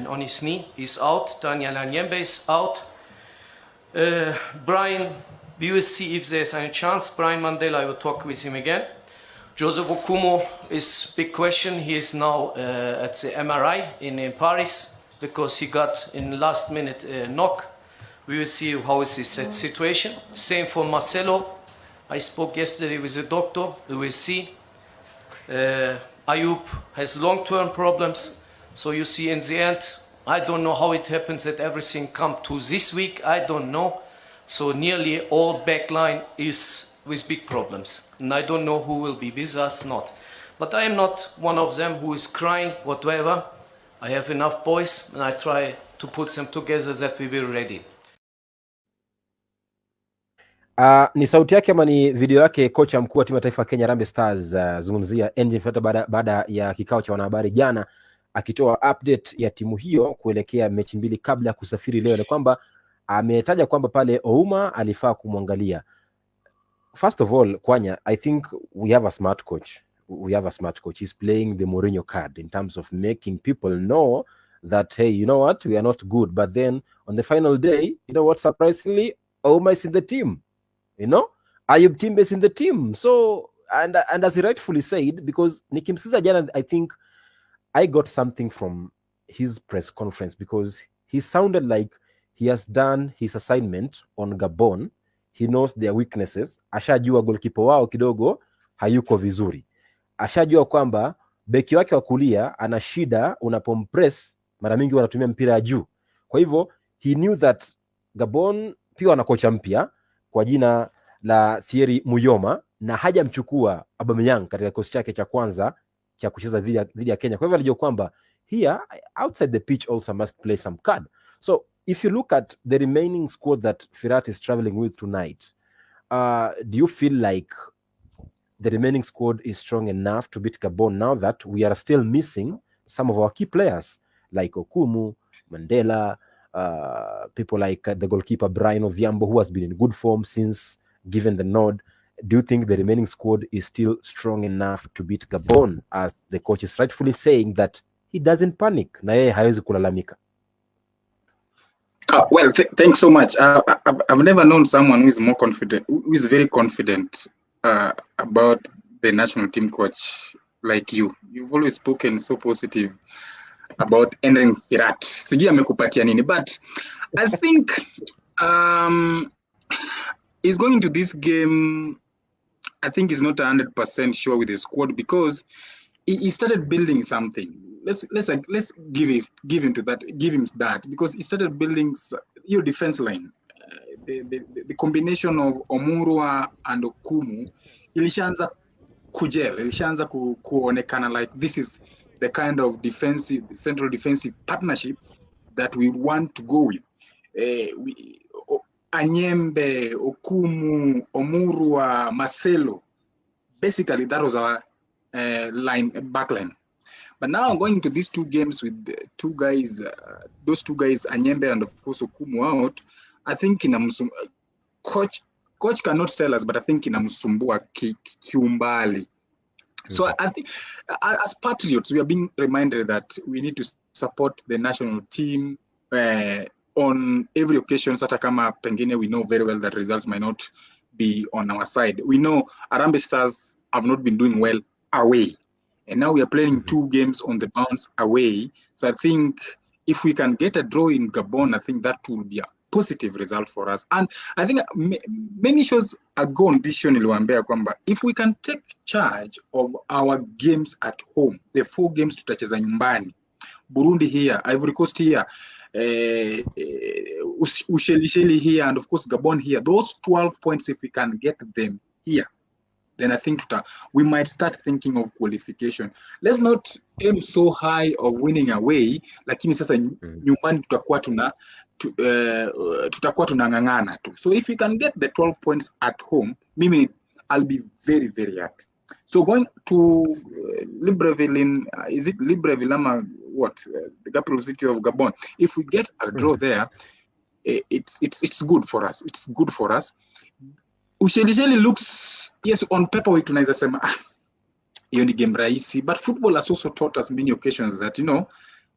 on his knee, is out. Daniel Anyembe is out. Brian, we will see if there's any chance. Brian Mandela, I will talk with him again. Joseph Okumo is big question. He is now at the MRI in Paris because he got in last minute knock. We will see how is his situation. Same for Marcelo. I spoke yesterday with the doctor. We will see. Ayub has long-term problems. So you see in the end, I don't know how it happens that everything come to this week. I don't know. So nearly all backline is with big problems. And I don't know who will be with us, not. But I am not one of them who is crying, whatever. I have enough boys and I try to put them together that we will be ready. Ni sauti yake ama ni video yake kocha mkuu wa timu ya taifa Kenya Harambee Stars zungumzia Engin Firat baada ya kikao cha wanahabari jana, akitoa update ya timu hiyo kuelekea mechi mbili kabla ya kusafiri leo, na kwamba ametaja kwamba pale Ouma alifaa kumwangalia. First of all, Kwanya, I think we have a smart coach. He's playing the Mourinho card in terms of making people know that, hey, you know what, we are not good. But then on the final day, you know what, surprisingly, Ouma is in the team. Ayub Timbe is in the team. So, and as he rightfully said, because nikimsikiza jana, I think I got something from his press conference, because he sounded like he has done his assignment on Gabon. He knows their weaknesses. Ashajua goalkeeper wao kidogo hayuko vizuri. Ashajua kwamba beki wake wa kulia ana shida, unapompress mara mingi wanatumia mpira juu. Kwa hivyo he knew that Gabon pia wana kocha mpya kwa jina la Thierry Muyoma, na hajamchukua Aubameyang katika kikosi chake cha kwanza cha kucheza dhidi ya Kenya. Kwa hivyo alijua kwamba here outside the pitch also must play some card. So if you look at the remaining squad that Firat is traveling with tonight, do you feel like the remaining squad is strong enough to beat Gabon now that we are still missing some of our key players like Okumu, Mandela, people like the goalkeeper Brian Odhiambo, who has been in good form since given the nod? Do you think the remaining squad is still strong enough to beat Gabon, as the coach is rightfully saying that he doesn't panic na yeye hawezi kulalamika? Well, thanks so much. I've never known someone who is more confident, who is very confident about the national team coach like you. You've always spoken so positive about Engin Firat. Sijui amekupatia nini, but I think he's going into this game, I think he's not 100% sure with his squad, because he started building something. Let's give him that, because he started building your defense line. The combination of Omurwa and Okumu ilishaanza kujel, ilishaanza kuonekana like this is the kind of central defensive partnership that we want to go with. Anyembe, Okumu, Omurwa, Marcelo. Basically, that was our backline. But now going into these two games with two guys, those two guys, Anyembe and of course Okumu out, I think coach cannot tell us, but I think inamsumbua kiumbali. So I think as patriots, we are being reminded that we need to support the national team on every occasion, hata kama pengine we know very well that results might not be on our side. We know Harambee Stars have not been doing well away. And now we are playing 2 games on the bounce away. So I think if we can get a draw in Gabon, I think that will be a positive result for us. And I think many shows ago on this show niliwaambia kwamba if we can take charge of our games at home, the 4 games tutacheza nyumbani, Burundi here, Ivory Coast here, Ushelisheli here, and of course Gabon here, those 12 points, if we can get them here, then I think we might start thinking of qualification. Let's not aim so high of winning away, lakini sasa nyumbani tutakuwa tunang'ang'ana tu. So if we can get the 12 points at home, I'll be very, very happy. So going to Libreville is it Libreville ama what? The capital city of Gabon. If we get a draw there, it's good for us. It's good for us. Ushelisheli looks, yes, on paper we tunaweza sema hiyo ni game rahisi, but football has also taught us many occasions that, you know,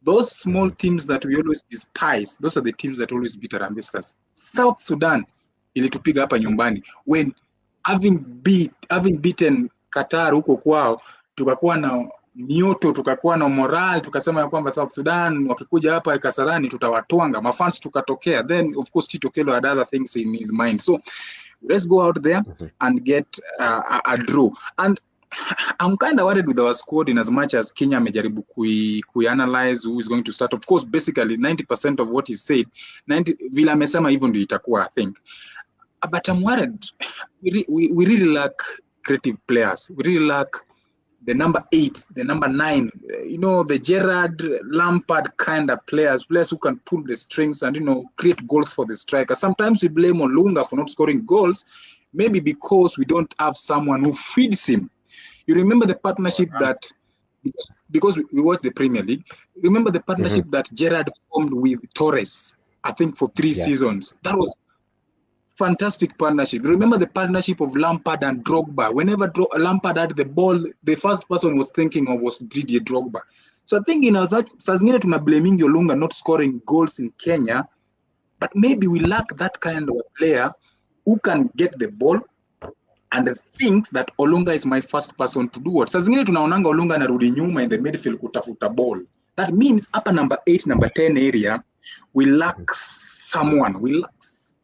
those small teams that we always despise, those are the teams that always beat Harambee Stars. South Sudan ilitupiga hapa nyumbani, when having beaten Qatar huko kwao, tukakuwa na mioto, tukakuwa na moral, tukasema ya kwamba South Sudan wakikuja hapa Kasarani tutawatwanga, mafans tukatokea. Then of course Tito Kelo had other things in his mind. So let's go out there and get a draw. And I'm kind of worried with our squad in as much as Kenya amejaribu analyze who is going to start. Of course, basically 90% of what he said, vile amesema hivyo ndio itakuwa, I think. But I'm worried. We really lack creative players. We really lack the number 8, the number 9, you know, the Gerrard, Lampard kind of players who can pull the strings and, you know, create goals for the striker. Sometimes we blame Olunga for not scoring goals, maybe because we don't have someone who feeds him. You remember the partnership that, because we watched the Premier League, remember the partnership that Gerrard formed with Torres, I think for 3 seasons. That was fantastic partnership. Remember the partnership of Lampard and Drogba. Whenever Lampard had the ball, the first person he was thinking of was Didier Drogba. So I think saa zingine tunablaming Olunga not scoring goals in Kenya, but maybe we lack that kind of player who can get the ball and thinks that Olunga is my first person to do what. Saa zingine tunaonanga Olunga anarudi nyuma in the midfield kutafuta ball. That means upper number 8, number 10 area, we lack someone.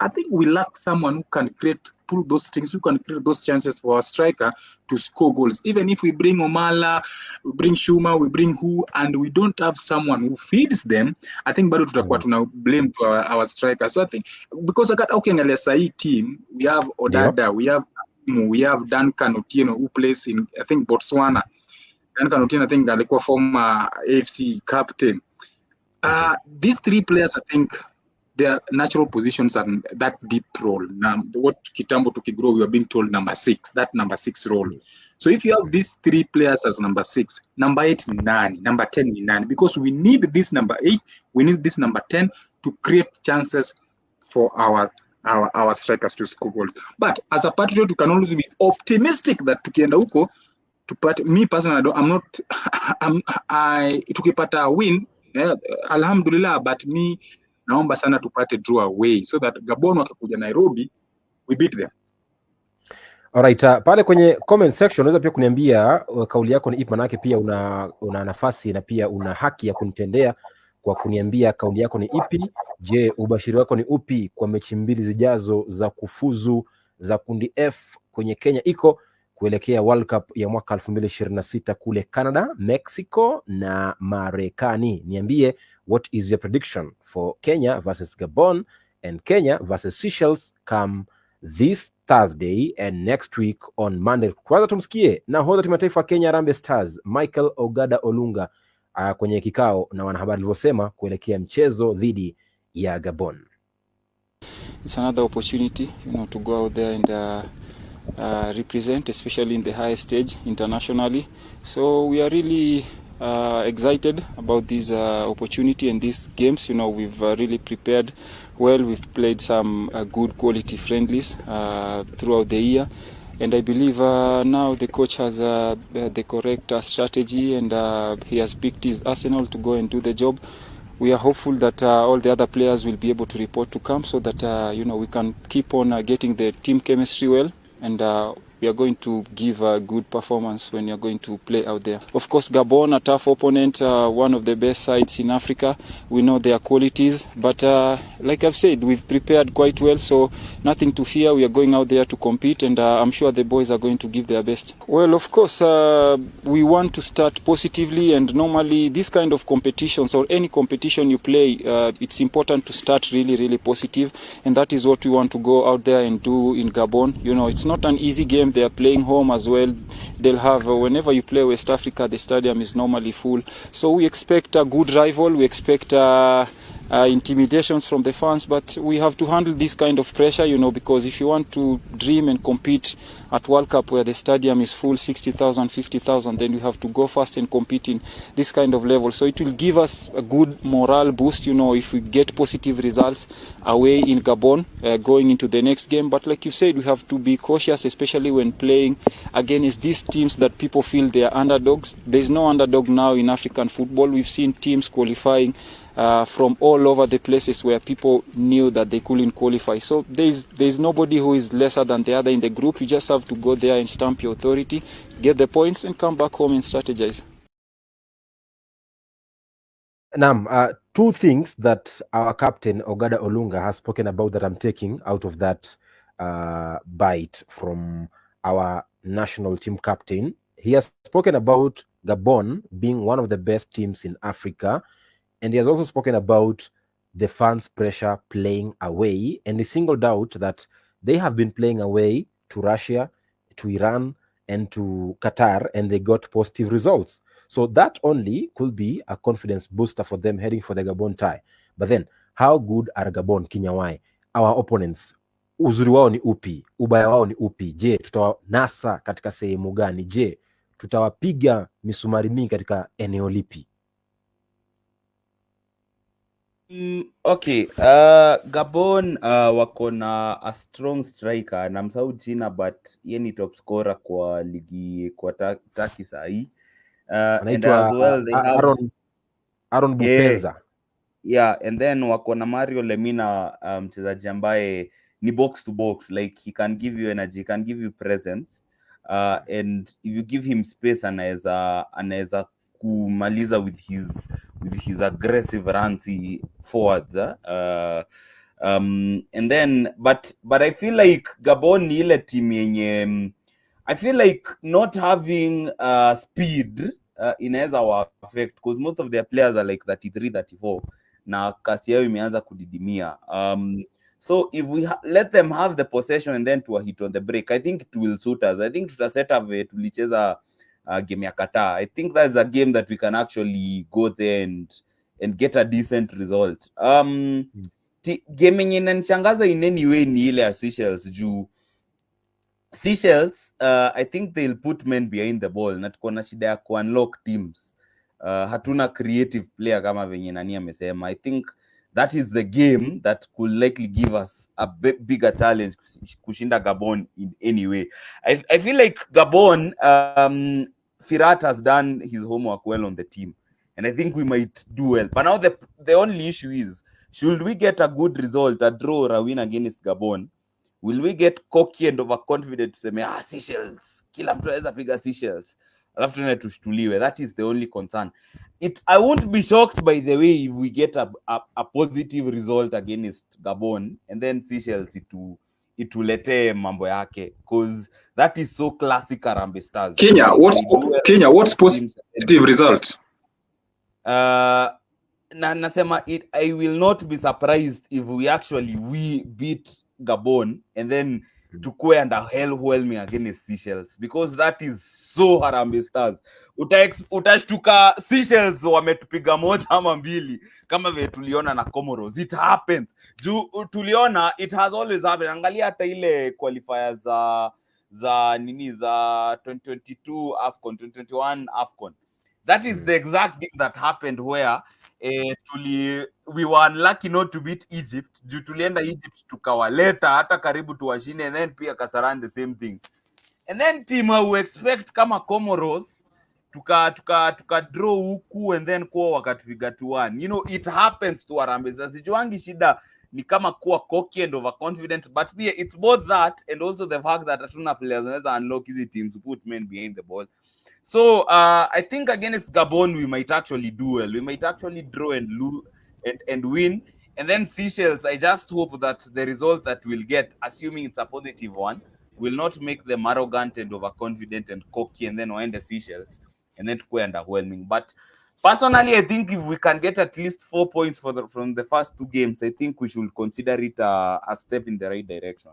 I think we lack someone who can pull those strings, who can create those chances for our striker to score goals. Even if we bring Omala, we bring Shuma, we bring who, and we don't have someone who feeds them, I think bado tutakuwa tuna blame to our striker. So I think, because ukiangalia sahi team, we have Odada, we have Duncan Otieno who plays in, I think, Botswana. Duncan Otieno, I think, alikuwa former AFC captain. These 3 players, I think, their natural positions are that deep role. Now, what Kitambo Tukigrow, we are being told number 6, that number 6 role. So if you have these 3 players as number 6, number 8 ni nani, number 10 ni nani, because we need this number 8, we need this number 10 to create chances for our strikers to score goals. But as a patriot, you can always be optimistic that tukienda huko, me personally, tukipata a win, alhamdulillah, but me, naomba sana tupate draw away so that Gabon wakakuja Nairobi, we beat them. Alright, pale kwenye comment section unaweza pia kuniambia kauli yako ni ipi, manake pia una nafasi na pia una haki ya kunitendea kwa kuniambia kauli yako ni ipi. Je, ubashiri wako ni upi kwa mechi 2 zijazo za kufuzu za kundi F kwenye Kenya iko kuelekea World Cup ya mwaka 2026 kule Canada, Mexico na Marekani? Niambie, what is your prediction for Kenya versus Gabon and Kenya versus Seychelles come this Thursday and next week on Monday? Kwanza tumsikie nahodha timu ya taifa Kenya Harambee Stars Michael Ogada Olunga kwenye kikao na wanahabari alivyosema kuelekea mchezo dhidi ya Gabon. It's another opportunity, you know, to go out there and represent, especially in the highest stage internationally. So we are really excited about this opportunity and these games. You know, we've really prepared well. We've played some good quality friendlies throughout the year, and I believe now the coach has the correct strategy, and he has picked his Arsenal to go and do the job. we are hopeful that all the other players will be able to report to camp so that we can keep on getting the team chemistry well, and we are going to give a good performance when we are going to play out there. Of course, Gabon, a tough opponent, one of the best sides in Africa. We know their qualities, but like I've said, we've prepared quite well, so nothing to fear. We are going out there to compete, and I'm sure the boys are going to give their best. Well, of course, we want to start positively, and normally this kind of competitions or any competition you play, it's important to start really, really positive, and that is what we want to go out there and do in Gabon. It's not an easy game. They are playing home as well. They'll have, whenever you play West Africa, the stadium is normally full. So we expect a good rival. We expect intimidations from the fans, but we have to handle this kind of pressure, because if you want to dream and compete at World Cup where the stadium is full, 60,000, 50,000, then you have to go fast and compete in this kind of level. So it will give us a good morale boost, if we get positive results away in Gabon going into the next game. But like you said, we have to be cautious, especially when playing against these teams that people feel they are underdogs. There's no underdog now in African football. We've seen teams qualifying from all over the places where people knew that they couldn't qualify. So there's nobody who is lesser than the other in the group. You just have to go there and stamp your authority, get the points, and come back home and strategize. Nam, two things that our captain Ogada Olunga has spoken about that I'm taking out of that bite from our national team captain. He has spoken about Gabon being one of the best teams in Africa, and he has also spoken about the fans' pressure playing away, and he singled out that they have been playing away to Russia, to Iran, and to Qatar, and they got positive results. So that only could be a confidence booster for them heading for the Gabon tie. But then, how good are Gabon, Kinyanjui, our opponents? Uzuri wao ni upi? Ubaya wao ni upi? Je, tutawanasa katika sehemu gani? Je, tutawapiga misumari mingi katika eneo lipi? Okay, Gabon wako na a strong striker, namsahau jina, but yeye ni top scorer kwa ligi kwa Turkey sahi. And as well they have Aaron Bupenza. Yeah, and then wako na Mario Lemina, mchezaji ambaye ni box to box, like he can give you energy, he can give you presence, and if you give him space anaweza kumaliza with his aggressive runs forwards, and then but I feel like Gabon ni ile team yenye I feel like not having speed inaweza wa affect, because most of their players are like 33, 34 na kasi yao imeanza kudidimia. So if we let them have the possession and then to a hit on the break, I think it will suit us. I think tutaseta tulicheza game ya Qatar. I think that's a game that we can actually go there and get a decent result. Game yenye inanishangaza in any way ni ile ya Seychelles juu Seychelles, I think they'll put men behind the ball na tuko na shida ya ku-unlock teams. Hatuna creative player kama venye nani amesema. I think that is the game that could likely give us a bigger challenge kushinda Gabon in any way. I feel like Gabon, Firat has done his homework well on the team, and I think we might do well. But now the only issue is, should we get a good result, a draw or a win against Gabon, will we get cocky and overconfident to say, Seychelles, kila mtu anaweza piga Seychelles, alafu tena tushtuliwe? That is the only concern. I won't be shocked, by the way, if we get a positive result against Gabon and then Seychelles itulete mambo yake, because that is so classic Harambee Stars. What's positive result? Nasema I will not be surprised if we beat Gabon and then tukue underwhelming against Seychelles, because that is so Harambee Stars. Utashtuka Seychelles wametupiga moja ama mbili kama vile tuliona na Comoros. It happens. Tuliona, it has always happened. Angalia hata ile qualifiers za 2022 AFCON, 2021 AFCON. That is the exact thing that happened where we were unlucky not to beat Egypt. Juu tulienda Egypt tukawaleta hata karibu tuwashine, and then pia Kasarani the same thing. And then team who expect kama Comoros tuka draw huku and then kwa wakatupiga 2-1. You know, it happens to Harambee Stars. Sijuangi shida ni kama kuwa cocky and overconfident, but it's both that and also the fact that hatuna players wanaweza unlock hizi teams to put men behind the ball. So I think against Gabon we might actually do well. We might actually draw and lose and win. And then Seychelles, I just hope that the result that we'll get, assuming it's a positive one, will not make them arrogant and overconfident and cocky and then end the Seychelles and then quite underwhelming. But personally, I think if we can get at least 4 points from the first 2 games, I think we should consider it a step in the right direction.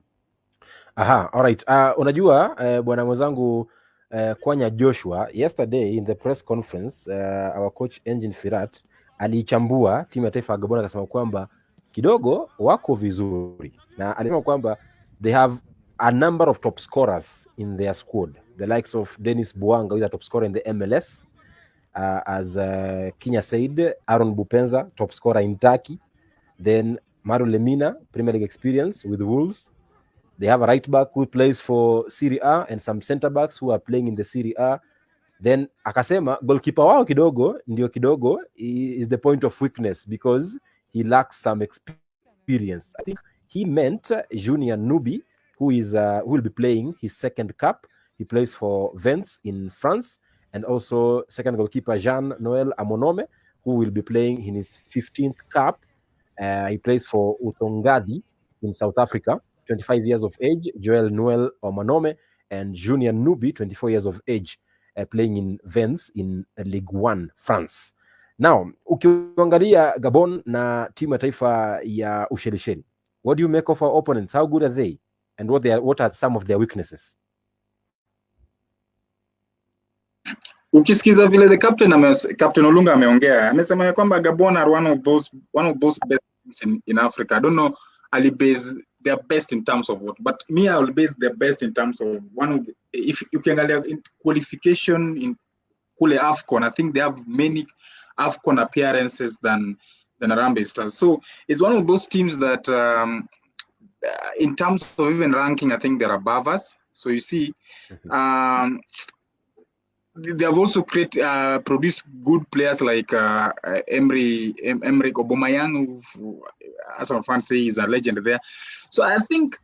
Aha, all right. Unajua bwana mwenzangu Kwanya Joshua, yesterday in the press conference, our coach Engin Firat alichambua timu ya taifa ya Gabon akasema kwamba kidogo wako vizuri, na alisema kwamba they have a number of top scorers in their squad, the likes of Dennis Bwanga, who is a top scorer in the MLS, as Kinya said, Aaron Bupenza, top scorer in Turkey, then Mario Lemina, Premier League experience with Wolves. They have a right back who plays for Serie A and some center backs who are playing in the Serie A. Then akasema goalkeeper wao kidogo is the point of weakness because he lacks some experience. I think he meant Junior Nubi, who will be playing his second cap. He plays for Vence in France, and also second goalkeeper Jean-Noel Amonome, who will be playing in his 15th cap. He plays for Utongadi in South Africa, 25 years of age. Joel Noel Omanome and Junior Nubi, 24 years of age, playing in Vence in Ligue 1 France. Now, ukiangalia Gabon na timu ya taifa ya Ushelisheli, what do you make of our opponents? How good are they? And what are some of their weaknesses? Ukisikiza vile the captain Olunga ameongea, amesema ya kwamba Gabon are one of those best teams in Africa. I don't know, Ali base their best in terms of what, but me I will base their best in terms of if you can in qualification in Kule AFCON. I think they have many AFCON appearances than Harambee Stars. So it's one of those teams that in terms of even ranking, I think they're above us. So you see, they have also produced good players like Emre Aubameyang, who, as our fans say, is a legend there. So I think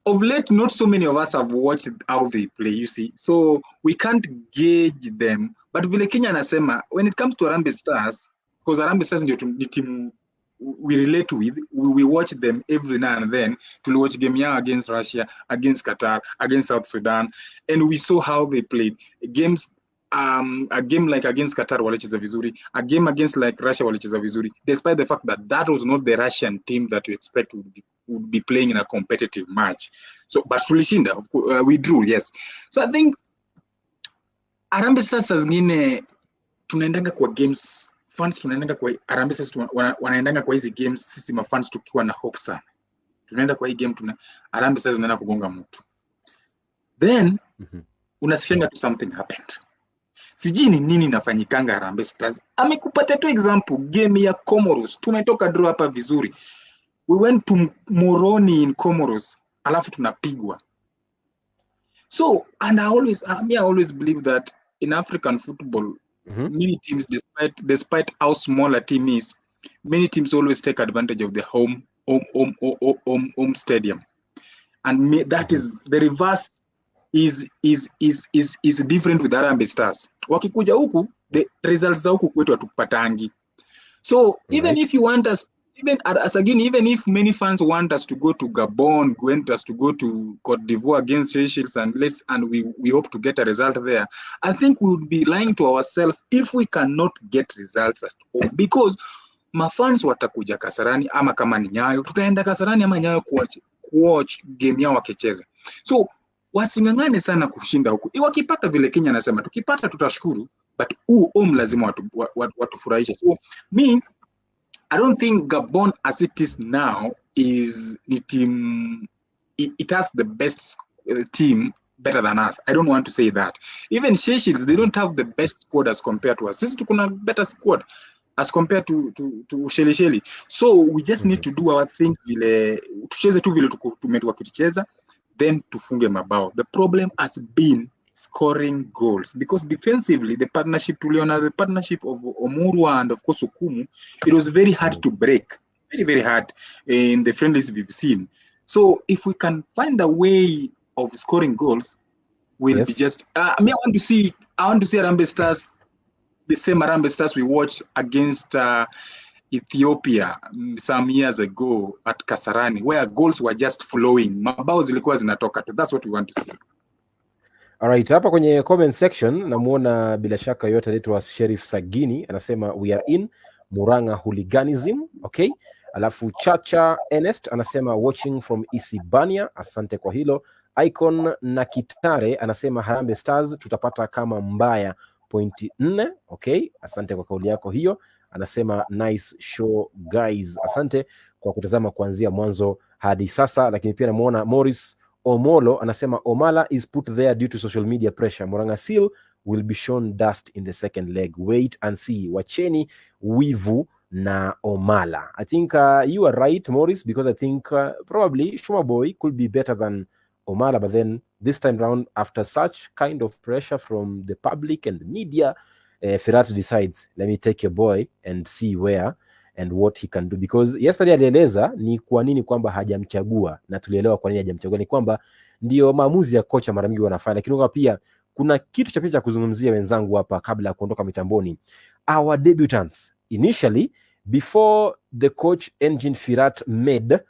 of late, not so many of us have watched how they play, you see. So we can't gauge them. But vile Kenya anasema, when it comes to Harambee Stars, because Harambee Stars ndio team we relate with, we watch them every now and then. To watch game against Russia, against Qatar, against South Sudan, and we saw how they played games. A game like against Qatar walicheza vizuri, a game against like Russia walicheza vizuri, despite the fact that was not the Russian team that you expect would be playing in a competitive match. So, but tulishinda, we drew, yes. So I think Harambee Stars zingine tunaendanga kwa games, fans tunaendanga kwa Harambee Stars wanaendanga kwa hizi games, sisi mafans tukiwa na hope sana. Tunaenda kwa hii game Harambee Stars zinaenda kugonga mtu. Then unasikia tu something happened. Sijui ni nini nafanyikanga Harambee Stars. Amekupatia tu example game ya Comoros. Tumetoka draw hapa vizuri. We went to Moroni in Comoros, alafu tunapigwa. So, and I always believe that in African football, many teams, despite how small a team is, many teams always take advantage of the home stadium, and that is the reverse. Is different with Harambee Stars. Wakikuja huku, the results za huku kwetu hatupatangi. So even if you want us, even if many fans want us to go to Gabon, want us to go to Cote d'Ivoire against Seychelles and we hope to get a result there, I think we would be lying to ourselves if we cannot get results at all. Because mafans watakuja Kasarani ama kama ni Nyayo, tutaenda Kasarani ama Nyayo kuwatch game yao wakicheza. So wasingangane sana kushinda huku. Wakipata vile Kenya anasema, tukipata tutashukuru, but lazima watufurahisha. So me, I don't think Gabon as it is now is the team. It has the best team better than us. I don't want to say that. Even Seychelles, they don't have the best squad as compared to us. Sisi tukuna better squad as compared to Ushelisheli. So we just need to do our things vile tucheze tu vile tumetoka kucheza, then tufunge mabao. The problem has been scoring goals, because defensively the partnership of Omurwa and of course Okumu, it was very hard to break, very hard in the friendlies we've seen. So if we can find a way of scoring goals, we'll be just. I want to see Harambee Stars, the same Harambee Stars we watched against Ethiopia some years ago at Kasarani, where goals were just flowing, mabao zilikuwa zinatoka. That's what we want to see. Alright, hapa kwenye comment section namuona bila shaka yote anaitwa Sheriff Sagini, anasema we are in Muranga hooliganism. Okay, alafu Chacha Ernest anasema watching from Isibania, asante kwa hilo. Icon na Kitare anasema Harambee Stars tutapata kama mbaya pointi 4. Okay, asante kwa kauli yako hiyo. Anasema nice show guys, asante kwa kutazama kuanzia mwanzo hadi sasa. Lakini pia namuona Morris Omolo anasema Omala is put there due to social media pressure. Muranga Seal will be shown dust in the second leg. Wait and see. Wacheni wivu na Omala. I think you are right, Morris, because I think probably Shuma Boy could be better than Omala, but then this time round, after such kind of pressure from the public and the media, Firat decides, let me take your boy and see where and what he can do, because yesterday alieleza ni kwa nini kwamba hajamchagua, na tulielewa kwa nini hajamchagua, ni kwamba ndio maamuzi ya kocha mara mingi wanafanya. Lakini pia kuna kitu cha pili cha kuzungumzia wenzangu hapa kabla ya kuondoka mitamboni. Our debutants initially, before the coach Engin Firat made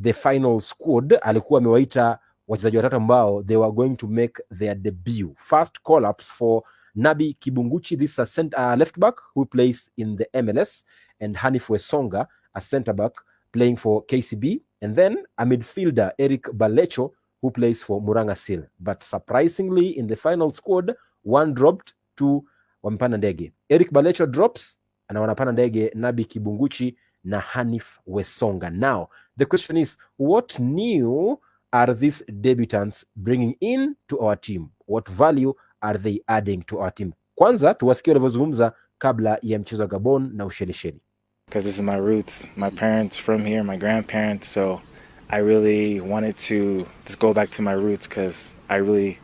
the final squad, alikuwa amewaita wachezaji watatu ambao they were going to make their debut. First call-ups for Nabi Kibunguchi, this is a left back who plays in the MLS, and Hanif Wesonga, a center back playing for KCB, and then a midfielder, Eric Balecho, who plays for Muranga Seal. But surprisingly, in the final squad, one dropped to wamepanda ndege. Eric Balecho drops, and wanapanda ndege Nabi Kibunguchi na Hanif Wesonga. Now, the question is, what new are these debutants bringing in to our team? What value are they adding to our team? Kwanza tuwasikie walivyozungumza kabla ya mchezo wa Gabon na Ushelisheli. Because this is my roots, my parents from here, my grandparents, so I really wanted to just go back to my roots because I really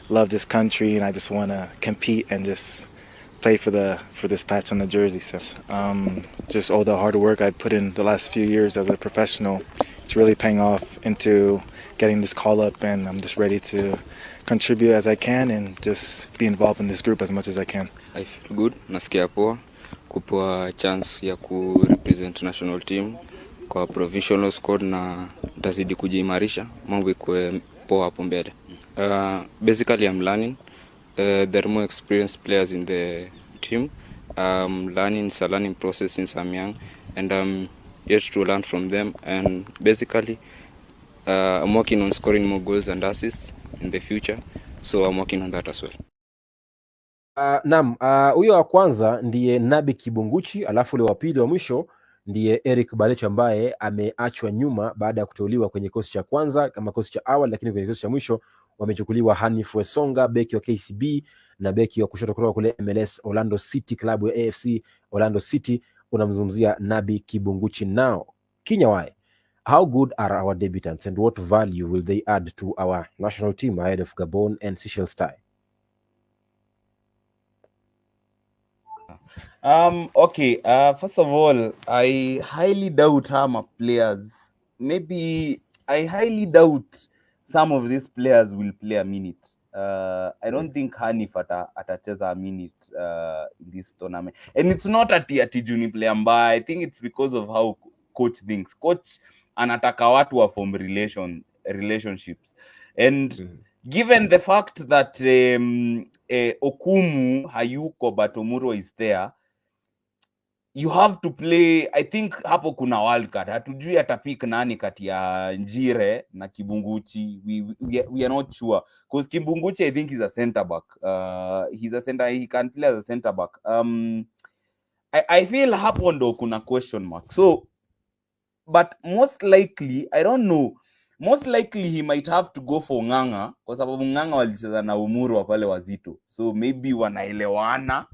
love this country and I just want to compete and just play for this patch on the jersey. So just all the hard work I put in the last few years as a professional, it's really paying off into getting this call up, and I'm just ready to contribute as I can and just be involved in this group as much as I can. I feel good, nasikia poa kupewa chance ya ku represent national team kwa provincial squad, na nitazidi kujiimarisha mambo ikuwe poa hapo mbele. Basically I'm learning. There are more experienced players in the team. It's a learning process since I'm young, and I'm yet to learn from them. And basically, I'm working on scoring more goals and assists in the future, so I'm working on that as well. Naam, huyo wa kwanza ndiye Nabi Kibunguchi, alafu ule wa pili wa mwisho ndiye Eric Balecho ambaye ameachwa nyuma baada ya kuteuliwa kwenye kikosi cha kwanza kama kikosi cha awali, lakini kwenye kikosi cha mwisho wamechukuliwa Hanif Wesonga, beki wa KCB, na beki wa kushoto kutoka kule MLS Orlando City, klabu ya AFC Orlando City, unamzungumzia Nabi Kibunguchi. Now, Kinyanjui, how good are our debutants and what value will they add to our national team ahead of Gabon and Seychelles tie? Okay, first of all, I highly doubt how players, maybe I highly doubt some of these players will play a minute. I don't think Hanif atacheza a minute in this tournament. And it's not at junior player, but I think it's because of how coach thinks. Coach anataka watu wa form relationships. And given the fact that Okumu, Hayuko, but Omuro is there, you have to play. I think hapo kuna wild card. Hatujui atapik nani kati ya Njire na Kibunguchi. We are not sure. Because Kibunguchi, I think, is a center back. He's a center. He can play as a center back. I feel hapo ndo kuna question mark. So, but most likely, I don't know. Most likely he might have to go for Nganga, kwa sababu Nganga walicheza na Umuru pale Wazito. So maybe wanaelewana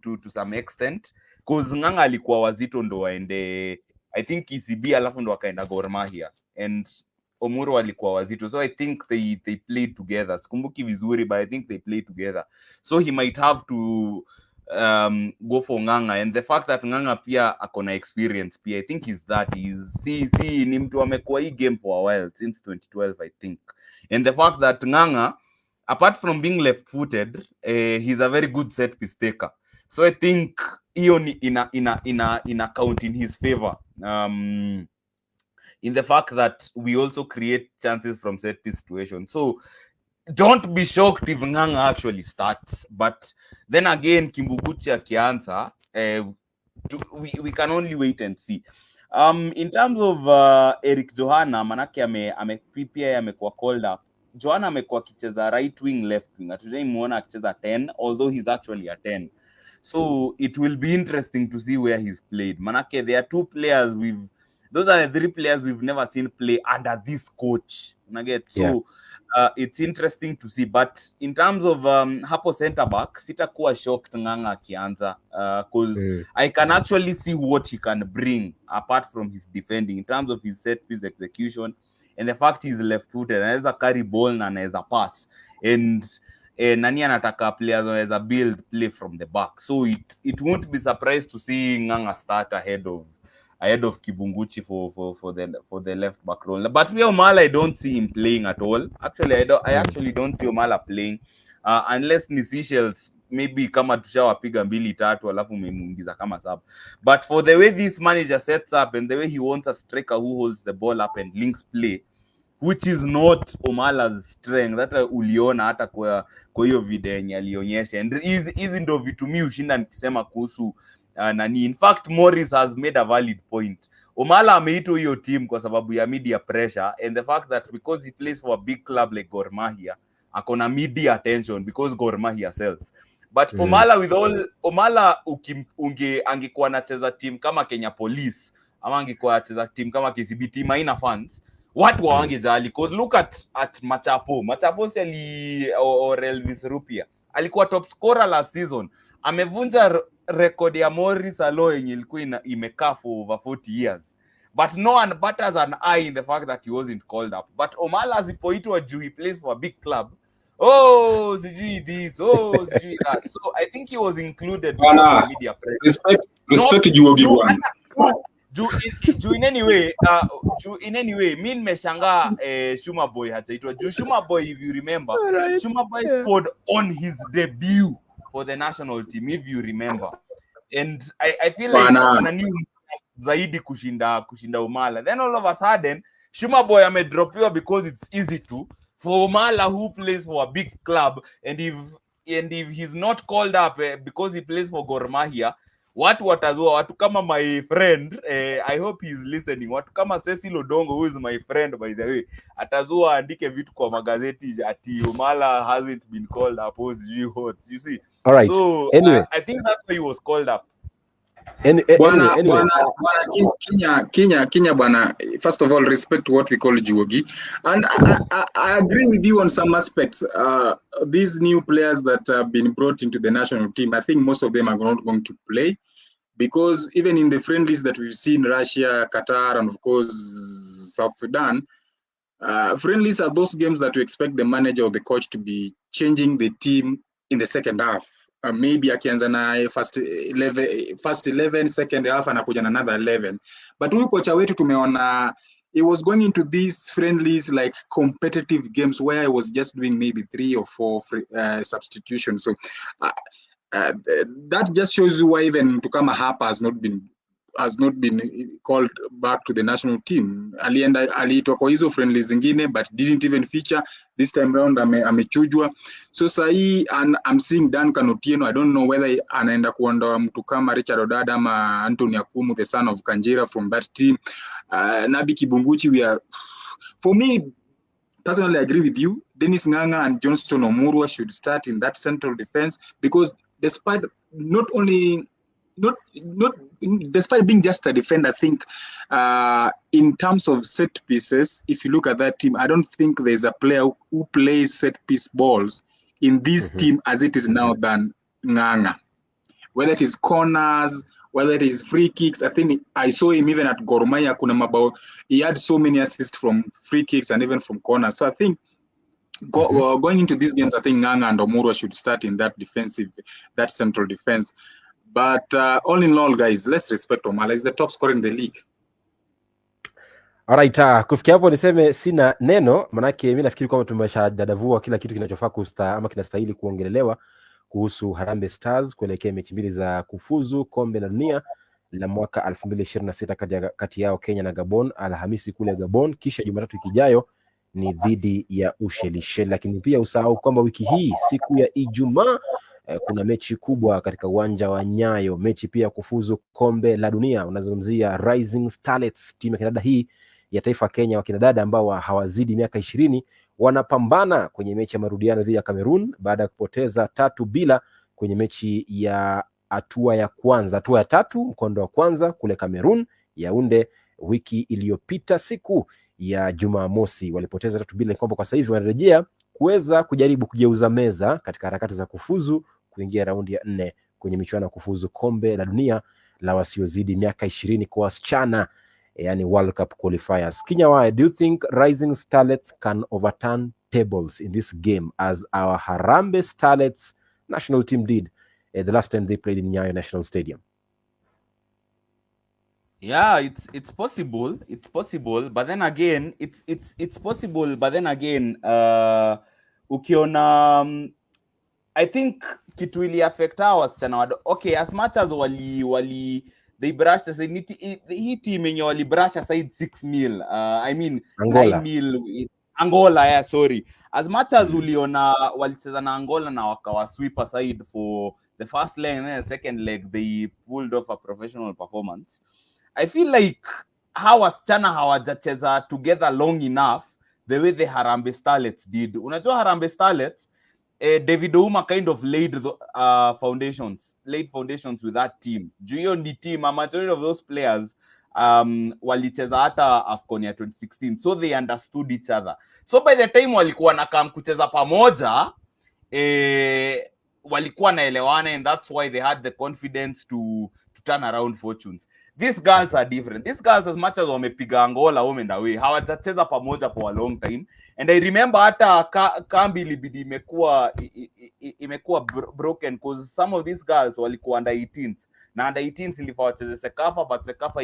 to some extent. Because Nganga alikuwa Wazito ndo waende, I think KCB alafu ndo wakaenda Gor Mahia. And Omuru walikuwa wazito, so I think they played together. Sikumbuki vizuri, but I think they played together, so he might have to go for Ng'ang'a, and the fact that Ng'ang'a pia akona experience pia, I think is ni mtu amekuwa hii game for a while, since 2012 I think, and the fact that Ng'ang'a, apart from being left-footed, he's a very good set piece taker, so I think hiyo ni ina count in his favor, in the fact that we also create chances from set piece situations. So don't be shocked if Ng'ang'a actually starts, but then again Kimbuguchi akianza, we can only wait and see. In terms of Eric Johana, manake pia amekuwa called up. Johana amekuwa akicheza right wing, left wing. Hatujaimuona akicheza 10, although he's actually a 10. So it will be interesting to see where he's played. Manake there are those are the 3 players we've never seen play under this coach. So it's interesting to see, but in terms of hapo center back, sitakuwa shocked Ng'ang'a akianza, because I can actually see what he can bring apart from his defending, in terms of his set piece execution and the fact he's left-footed, anaweza carry ball na anaweza pass, and nani anataka players anaweza build play from the back, so it won't be surprised to see Ng'ang'a start ahead of Kibunguchi for the left back role. But Omala, I don't see him playing at all. Actually, I actually don't see Omala playing, unless ni Seychelles maybe kama tushawapiga 2-3 alafu umemuingiza kama sub. But for the way this manager sets up and the way he wants a striker who holds the ball up and links play, which is not Omala's strength, that uliona hata kwa hiyo video yenye alionyesha, and hizi ndo vitu mimi ushinda nikisema kuhusu nani. In fact, Morris has made a valid point. Omala ameitwa hiyo team kwa sababu ya media pressure, and the fact that because he plays for a big club like Gor Mahia, akona media attention because Gor Mahia sells. But Omala angekuwa anacheza team kama Kenya Police, ama angekuwa anacheza team kama KCB, team haina fans, watu hawangejali, because look at Machapo si or Elvis Rupia alikuwa top scorer last season, amevunja record ya Morris Alo yenye ilikuwa imekaa for over 40 years, but no one butters an eye in the fact that he wasn't called up. But Omala asipoitwa juu he plays for a big club, sijui this, sijui that, so I think he was included because of media pressure. Respect Juogi bwana. In any way mimi nimeshangaa Shuma Boy hataitwa juu. Shuma Boy, if you remember, Shuma Boy scored on his debut for the national team, if you remember, and I feel like nani zaidi kushinda Omala. Then all of a sudden Shuma Boy amedropiwa because it's easy to for Omala, who plays for a big club, and if he's not called up because he plays for Gor Mahia, watu watazua, watu kama my friend, I hope he's listening, watu kama Cecil Odongo, who is my friend by the way, atazua andike vitu kwa magazeti ati Omala hasn't been called up, you see. All right. So anyway, I think that's why he was called up. Anyway. Kenya bwana, first of all, respect what we call Juogi, and I agree with you on some aspects. These new players that have been brought into the national team, I think most of them are not going to play, because even in the friendlies that we've seen, Russia, Qatar, and of course South Sudan, friendlies are those games that we expect the manager or the coach to be changing the team in the second half. Maybe akianza na first 11, second half anakuja na another 11. But huyu kocha wetu tumeona he was going into these friendlies like competitive games where he was just doing maybe 3 or 4 substitutions. So that just shows you why even Tukama Hapa has not been called back to the national team. Aliitwa kwa hizo friendlies zingine but didn't even feature. This time round amechujwa. So sahi I'm seeing Duncan Otieno. I don't know whether anaenda kuondoa mtu kama Richard Odada ama Anthony Akumu, the son of Kanjira, from that team. Nabi Kibunguchi, for me personally, I agree with you. Dennis Ng'ang'a and Johnston Omurwa should start in that central defense, because despite despite being just a defender, I think in terms of set pieces, if you look at that team, I don't think there's a player who plays set piece balls in this team as it is now than Ng'ang'a. whether it is corners, whether it is free kicks. I think I saw him even at Gor Mahia. He had so many assists from free kicks and even from corners. So I think going into these games, I think Nganga and Omurwa should start in that central defense. But all in all, guys, let's respect Omala. He's the top scorer in the league. Alright, kufikia hapo niseme sina neno, manake mimi nafikiri kwamba tumeshadadavua kila kitu kinachofaa ama kinastahili kuongelelewa kuhusu Harambee Stars kuelekea mechi mbili za kufuzu kombe la dunia la mwaka 2026 kati yao Kenya na Gabon, Alhamisi kule Gabon, kisha Jumatatu ikijayo ni dhidi ya Ushelisheli. Lakini pia usahau kwamba wiki hii siku ya Ijumaa kuna mechi kubwa katika uwanja wa Nyayo, mechi pia kufuzu kombe la dunia. Unazungumzia Rising Starlets, timu ya kinadada hii ya taifa Kenya, wa kinadada ambao hawazidi miaka 20, wanapambana kwenye mechi ya marudiano dhidi ya Cameroon baada ya kupoteza 3-0 kwenye mechi ya hatua ya tatu mkondo wa kwanza kule Cameroon Yaounde wiki iliyopita siku ya Jumamosi. Walipoteza 3-0, kwamba kwa sasa hivi wanarejea kuweza kujaribu kugeuza meza katika harakati za kufuzu kuingia raundi ya 4 kwenye michuano ya kufuzu kombe la dunia la wasiozidi miaka 20 kwa wasichana, yani World Cup Qualifiers. Kinyanjui, do you think Rising Starlets can overturn tables in this game as our Harambee Starlets national team did the last time they played in Nyayo National Stadium? Yeah, it's possible. It's possible, but then again, it's possible. But then again, ukiona, I think kitu ili affect our wasichana. Okay, as much as they brushed aside hii team yenye wali brush aside 6-0. I mean Angola. 9-0 Angola, yeah, sorry. As much as uliona walicheza na Angola na wakawa sweep aside for the first leg and then the second leg they pulled off a professional performance. I feel like how wasichana hawajacheza together long enough the way the Harambee Starlets did. Unajua Harambee Starlets, David Ouma kind of laid foundations with that team. Juyo ni team, a majority of those players walicheza hata AFCON ya 2016, so they understood each other. So by the time walikuwa nakam kucheza pamoja, walikuwa naelewana, and that's why they had the confidence to turn around fortunes. These girls are different. These girls, as much as wamepiga Angola home and away, hawajacheza pamoja for a long time. And I remember hata kambi ilibidi imekuwa broken because some of these girls walikuwa under 18s. Na under 18s ilifaa wacheze Sekafa, but Sekafa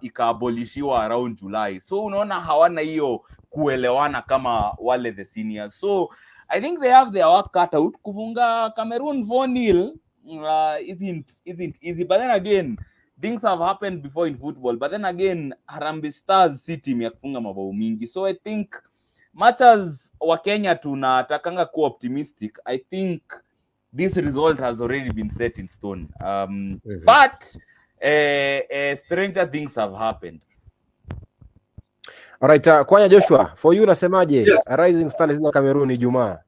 ika-abolishiwa around July. So unaona hawana hiyo kuelewana kama wale the seniors. So I think they have their work cut out. Kufunga Cameroon 4-0 isn't easy. But then again, things have happened before in football. But then again, Harambee Stars si team ya kufunga mabao mingi. So I think, much as wa Kenya tunatakanga kuwa optimistic, I think this result has already been set in stone. But stranger things have happened. All right, Kwanya Joshua, for you nasemaje? Yes. Rising Stars in Cameroon Ijumaa.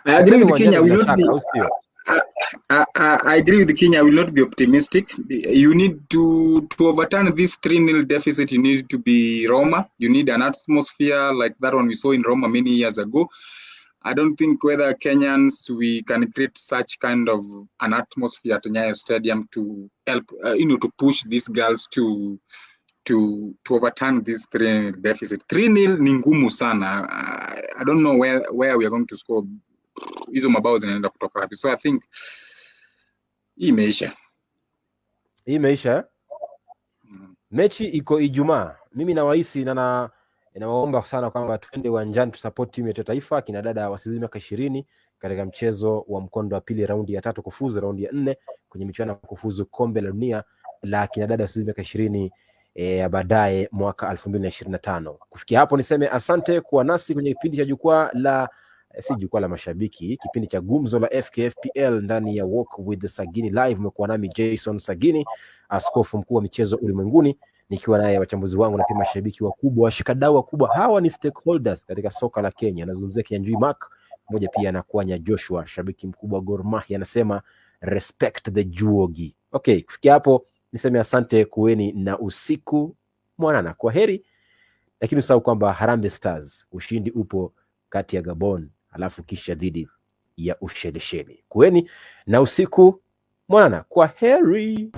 I agree with Kenya. I agree with Kenya. I will not be optimistic. You need to overturn this 3-0 deficit. You need to be Roma. You need an atmosphere like that one we saw in Roma many years ago. I don't think whether Kenyans we can create such kind of an atmosphere at Nyayo Stadium to help to push these girls to overturn this 3-0 deficit. 3-0 ni ngumu sana. I don't know where we are going to score. Hizo mabao zinaenda kutoka wapi. So I think hii imeisha. Mechi iko Ijumaa. Mimi nawahisi na nawaomba sana kwamba tuende uwanjani tusupport timu yetu ya taifa kina dada wasizidi miaka 20 katika mchezo wa mkondo wa pili raundi ya 3 kufuzu raundi ya 4 kwenye michuano ya kufuzu kombe la dunia la kina dada wasizidi miaka 20 ya baadaye mwaka 2025. Kufikia hapo niseme asante kuwa nasi kwenye kipindi cha jukwaa la mashabiki, kipindi cha gumzo la FKFPL ndani ya Walk with the Sagini Live. Mmekuwa nami Jason Sagini, askofu mkuu wa michezo ulimwenguni, nikiwa naye wachambuzi wangu na pia mashabiki wakubwa, washikadau wakubwa. Hawa ni stakeholders katika soka la Kenya. Nazungumzia Kinyanjui Mark, mmoja pia na Kwanya Joshua, shabiki mkubwa Gor Mahia, anasema respect the Juogi. Okay, kufikia hapo niseme asante, kuweni na usiku mwanana. Kwaheri. Lakini usahau kwamba Harambee Stars ushindi upo kati ya Gabon alafu kisha dhidi ya Ushelisheli. Kuweni na usiku mwanana, kwa heri.